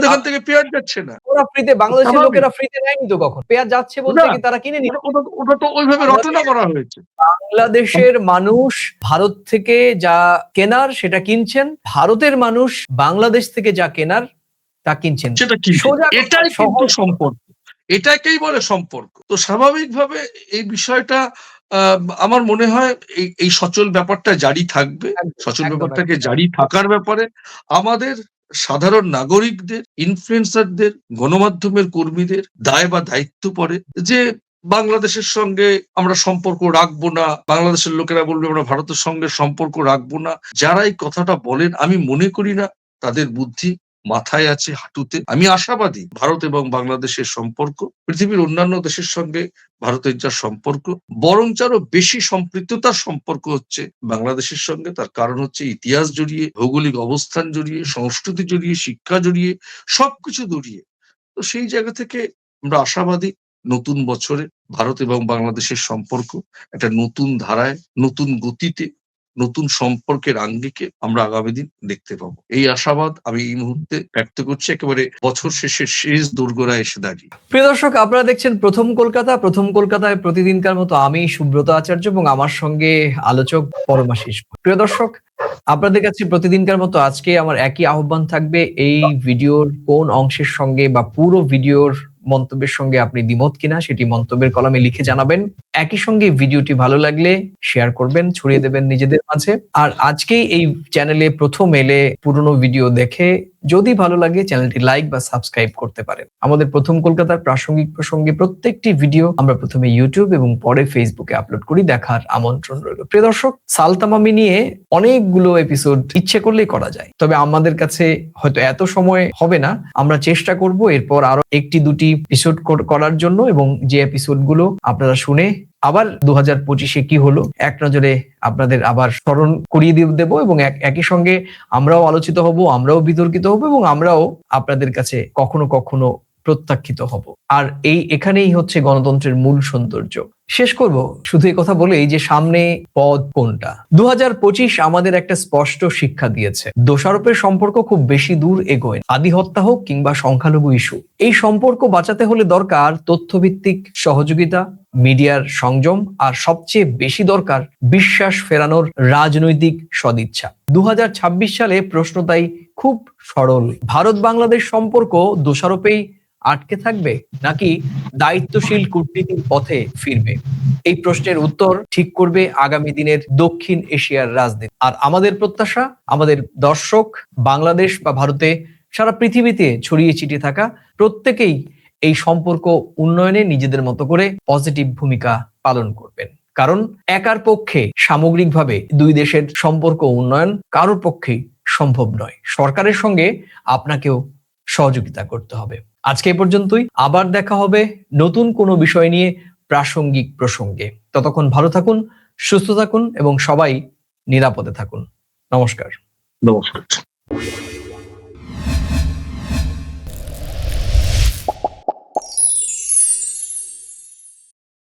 এখান থেকে পেঁয়াজ যাচ্ছে না, ওরা ফ্রিতে, বাংলাদেশের স্বাভাবিক। লোকেরা ফ্রিতে নেয়নি তো কখন। পেঁয়াজ যাচ্ছে বলতে না, কি তারা কিনে নিচ্ছে। ওটা তো ওইভাবে রচনা করা হয়েছে। বাংলাদেশের মানুষ ভারত থেকে যা কেনার সেটা কিনছেন, ভারতের মানুষ বাংলাদেশ থেকে যা কেনার তা কিনছেন। সেটা কি? সোজা কথা, এটাই কিন্তু সহজ সম্পর্ক, এটাকেই বলে সম্পর্ক। তো স্বাভাবিকভাবে এই বিষয়টা আমার মনে হয় এই সচল ব্যাপারটা জারি থাকবে। সচল ব্যাপারটাকে জারি থাকার ব্যাপারে আমাদের সাধারণ নাগরিকদের, ইনফ্লুয়েন্সারদের, গণমাধ্যমের কর্মীদের দায় বা দায়িত্ব পড়ে যে বাংলাদেশের সঙ্গে আমরা সম্পর্ক রাখবো না, বাংলাদেশের লোকেরা বলবে আমরা ভারতের সঙ্গে সম্পর্ক রাখবো না। যারা এই কথাটা বলেন, আমি মনে করি না তাদের বুদ্ধি মাথায় আছে, হাঁটুতে। আমি আশাবাদী ভারত এবং বাংলাদেশের সম্পর্ক পৃথিবীর অন্যান্য দেশের সঙ্গে ভারতের যা সম্পর্ক, বরঞ্চ আরো বেশি সম্পৃক্ততার সম্পর্ক হচ্ছে বাংলাদেশের সঙ্গে। তার কারণ হচ্ছে ইতিহাস জড়িয়ে, ভৌগোলিক অবস্থান জড়িয়ে, সংস্কৃতি জড়িয়ে, শিক্ষা জড়িয়ে, সবকিছু জড়িয়ে। তো সেই জায়গা থেকে আমরা আশাবাদী নতুন বছরে ভারত এবং বাংলাদেশের সম্পর্ক একটা নতুন ধারায়, নতুন গতিতে, নতুন সম্পর্কের আঙ্গিকে আমরা আগামী দিন দেখতে পাবো। এই আশাবাদ আমি এই মুহূর্তে ব্যক্ত করছি, একেবারে বছর শেষের শেষ দোরগোড়ায় এসে দাঁড়িয়ে। প্রিয় দর্শক, আপনারা দেখছেন প্রথম কলকাতায় প্রতিদিনকার মতো আমি সুব্রত আচার্য এবং আমার সঙ্গে আলোচক পরমাশিস। প্রিয় দর্শক, আপনাদের কাছে প্রতিদিনকার মতো আজকে আমার একই আহ্বান থাকবে, এই ভিডিওর কোন অংশের সঙ্গে বা পুরো ভিডিওর মন্তব্যের সঙ্গে আপনি দ্বিমত কিনা সেটি মন্তব্যের কলামে লিখে জানাবেন। একই সঙ্গে ভিডিওটি ভালো লাগলে শেয়ার করবেন, ছড়িয়ে দেবেন নিজেদের মাঝে। আর আজকেই এই চ্যানেলে প্রথম এলে পুরনো ভিডিও দেখে যদি ভালো লাগে চ্যানেলটি লাইক বা সাবস্ক্রাইব করতে পারেন। আমাদের প্রথম কলকাতার প্রাসঙ্গিক প্রসঙ্গে প্রত্যেকটি ভিডিও আমরা প্রথমে ইউটিউব এবং পরে ফেসবুকে আপলোড করি, দেখার আমন্ত্রণ রইল। প্রিয় দর্শক, সালতামামি নিয়ে অনেকগুলো এপিসোড ইচ্ছে করলেই করা যায়, তবে আমাদের কাছে হয়তো এত সময় হবে না। আমরা চেষ্টা করব এরপর আরো একটি দুটি এপিসোড করার জন্য, এবং যে এপিসোড গুলো আপনারা শুনে আবার 2025-এ কি হলো এক নজরে আপনাদের আবার স্মরণ করিয়ে দেব, এবং একই সঙ্গে আমরাও আলোচিত হব, আমরাও বিতর্কিত হব, এবং আমরাও আপনাদের কাছে কখনো কখনো প্রত্যাখ্যিত হব। আর এখানেই হচ্ছে গণতন্ত্রের মূল সৌন্দর্য। শেষ করব শুধু এই কথা বলেই যে সামনে পদ কোনটা। 2025 আমাদের একটা স্পষ্ট শিক্ষা দিয়েছে, দোষারোপের সম্পর্ক খুব বেশি দূর এগোয় না। আদি হত্যা হোক কিংবা সংখ্যালঘু ইস্যু, এই সম্পর্ক বাঁচাতে হলে দরকার তথ্যভিত্তিক সহযোগিতা, মিডিয়ার সংযম, আর সবচেয়ে বেশি দরকার বিশ্বাস ফেরানোর রাজনৈতিক সদিচ্ছা। 2026 সালে প্রশ্ন তাই খুব সরল, ভারত বাংলাদেশ সম্পর্ক দোষারোপেই আটকে থাকবে নাকি দায়িত্বশীল কূটনীতির পথে ফিরবে? এই প্রশ্নের উত্তর ঠিক করবে আগামী দিনের দক্ষিণ এশিয়ার রাজনীতি। আর আমাদের প্রত্যাশা, আমাদের দর্শক বাংলাদেশ বা ভারতে, সারা পৃথিবীতে ছড়িয়ে ছিটিয়ে থাকা প্রত্যেকেই এই সম্পর্ক উন্নয়নে নিজেদের মতো করে পজিটিভ ভূমিকা পালন করবেন। কারণ একার পক্ষে সামগ্রিকভাবে দুই দেশের সম্পর্ক উন্নয়ন কারোর পক্ষেই সম্ভব নয়। সরকারের সঙ্গে আপনাকেও সহযোগিতা করতে হবে। আজকে এই পর্যন্তই, আবার দেখা হবে নতুন কোনো বিষয় নিয়ে প্রাসঙ্গিক প্রসঙ্গে। ততক্ষণ ভালো থাকুন, সুস্থ থাকুন এবং সবাই নিরাপদে থাকুন। নমস্কার। নমস্কার।